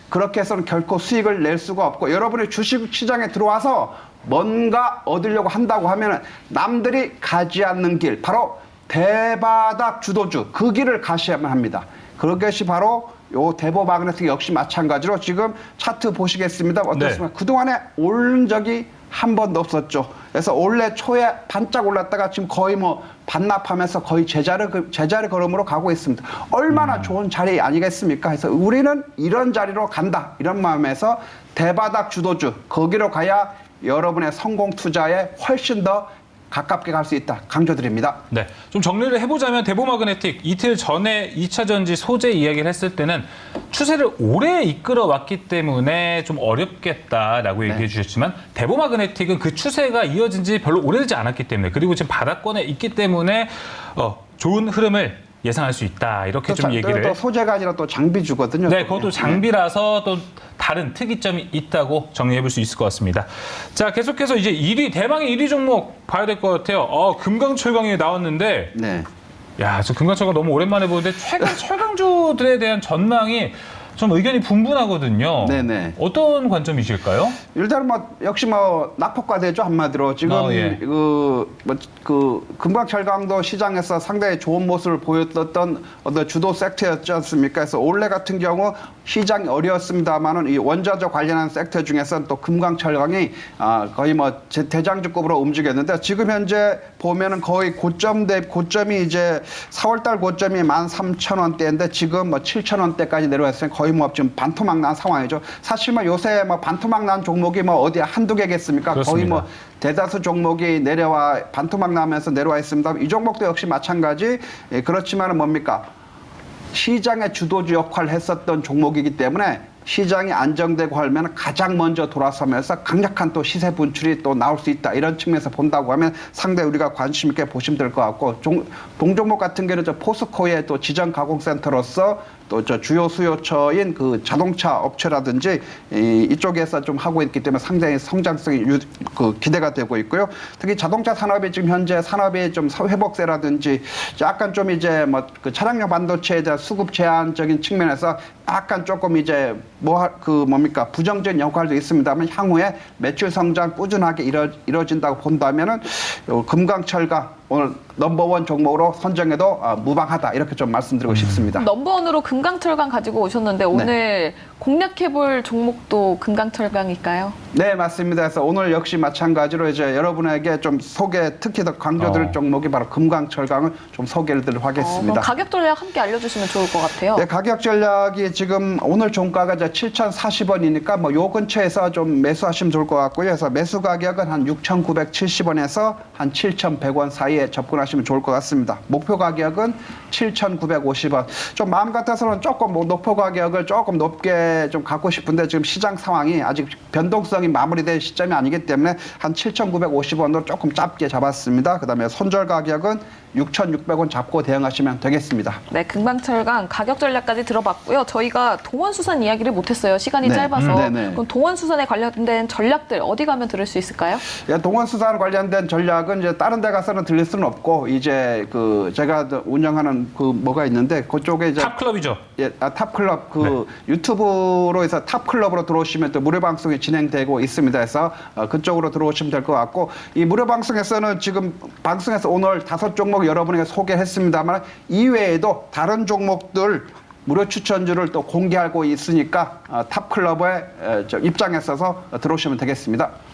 그렇게 해서는 결코 수익을 낼 수가 없고 여러분이 주식 시장에 들어와서 뭔가 얻으려고 한다고 하면 남들이 가지 않는 길, 바로 대바닥 주도주, 그 길을 가셔야만 합니다. 그것이 바로 요 대보 마그네틱 역시 마찬가지로 지금 차트 보시겠습니다. 어떻습니까? 네. 그동안에 오른 적이 한 번도 없었죠. 그래서 올해 초에 반짝 올랐다가 지금 거의 뭐 반납하면서 거의 제자리 걸음으로 가고 있습니다. 얼마나 좋은 자리 아니겠습니까? 그래서 우리는 이런 자리로 간다. 이런 마음에서 대바닥 주도주, 거기로 가야 여러분의 성공 투자에 훨씬 더 가깝게 갈 수 있다. 강조드립니다. 네, 좀 정리를 해보자면 대보마그네틱 이틀 전에 2차 전지 소재 이야기를 했을 때는 추세를 오래 이끌어 왔기 때문에 좀 어렵겠다라고 얘기해 주셨지만 대보마그네틱은 그 추세가 이어진 지 별로 오래되지 않았기 때문에 그리고 지금 바닥권에 있기 때문에 좋은 흐름을 예상할 수 있다. 이렇게 좀 얘기를. 또 소재가 아니라 또 장비주거든요. 네, 그것도 장비라서 또 다른 특이점이 있다고 정리해 볼 수 있을 것 같습니다. 자, 계속해서 이제 1위, 대망의 1위 종목 봐야 될 것 같아요. 금강철강이 나왔는데, 네. 야, 저 금강철강 너무 오랜만에 보는데 최근 철강주들에 대한 전망이 좀 의견이 분분하거든요. 네네. 어떤 관점이실까요? 일단 뭐 역시 뭐 낙폭과대죠 한마디로 지금 예. 금강철강도 시장에서 상당히 좋은 모습을 보였던 어떤 주도 섹터였지 않습니까? 그래서 올해 같은 경우 시장이 어려웠습니다만은 이 원자재 관련한 섹터 중에서는 또 금강철강이 거의 뭐 대장주급으로 움직였는데 지금 현재 보면은 거의 고점이 이제 4월달 고점이 13,000원대인데 지금 뭐 7,000원대까지 내려왔으니 거의 뭐 지금 반토막 난 상황이죠. 사실 뭐 요새 뭐 반토막 난 종목이 뭐 어디 한두 개겠습니까? 그렇습니다. 거의 뭐 대다수 종목이 반토막 나면서 내려와 있습니다. 이 종목도 역시 마찬가지. 그렇지만은 뭡니까? 시장의 주도주 역할을 했었던 종목이기 때문에 시장이 안정되고 하면 가장 먼저 돌아서면서 강력한 또 시세 분출이 또 나올 수 있다. 이런 측면에서 본다고 하면 상당히 우리가 관심 있게 보시면 될 것 같고 동종목 같은 경우는 저 포스코의 또 지정 가공센터로서 또 저 주요 수요처인 그 자동차 업체라든지 이쪽에서 좀 하고 있기 때문에 상당히 성장성이 기대가 되고 있고요. 특히 자동차 산업이 지금 현재 산업이 좀 회복세라든지 약간 좀 이제 뭐 그 차량용 반도체에 대한 수급 제한적인 측면에서 약간 조금 이제 부정적인 역할도 있습니다만 향후에 매출 성장 꾸준하게 이뤄진다고 본다면은 금강철강 오늘 넘버원 종목으로 선정해도 무방하다 이렇게 좀 말씀드리고 싶습니다. 넘버원으로 금강철강 가지고 오셨는데 오늘 공략해볼 종목도 금강철강일까요? 네, 맞습니다. 그래서 오늘 역시 마찬가지로 이제 여러분에게 좀 특히 더 강조드릴 종목이 바로 금강철강을 좀 소개를 드리도록 하겠습니다. 그럼 가격 전략 함께 알려주시면 좋을 것 같아요. 네, 가격 전략이 지금 오늘 종가가 이제 7,040원이니까 뭐 요 근처에서 좀 매수하시면 좋을 것 같고요. 그래서 매수 가격은 한 6,970원에서 한 7,100원 사이에 접근하시면 좋을 것 같습니다. 목표 가격은 7,950원. 좀 마음 같아서는 조금 목표 가격을 조금 높게 좀 갖고 싶은데 지금 시장 상황이 아직 변동성이 마무리된 시점이 아니기 때문에 한 7,950원으로 조금 짧게 잡았습니다. 그다음에 손절 가격은 6,600원 잡고 대응하시면 되겠습니다. 네, 금강철강 가격 전략까지 들어봤고요. 저희가 동원수산 이야기를 못했어요. 시간이 네. 짧아서. 네네. 그럼 동원수산에 관련된 전략들 어디 가면 들을 수 있을까요? 예, 동원수산 관련된 전략은 이제 다른 데 가서는 들릴 수는 없고 이제 제가 운영하는 뭐가 있는데 그쪽에 이제 탑클럽이죠. 예, 탑클럽 유튜브로 해서 탑클럽으로 들어오시면 또 무료 방송이 진행되고 있습니다. 그래서 그쪽으로 들어오시면 될 것 같고 이 무료 방송에서는 지금 방송에서 오늘 5종목 여러분에게 소개했습니다만 이외에도 다른 종목들 무료 추천주를 또 공개하고 있으니까 탑클럽에 입장에 있어서 들어오시면 되겠습니다. 네.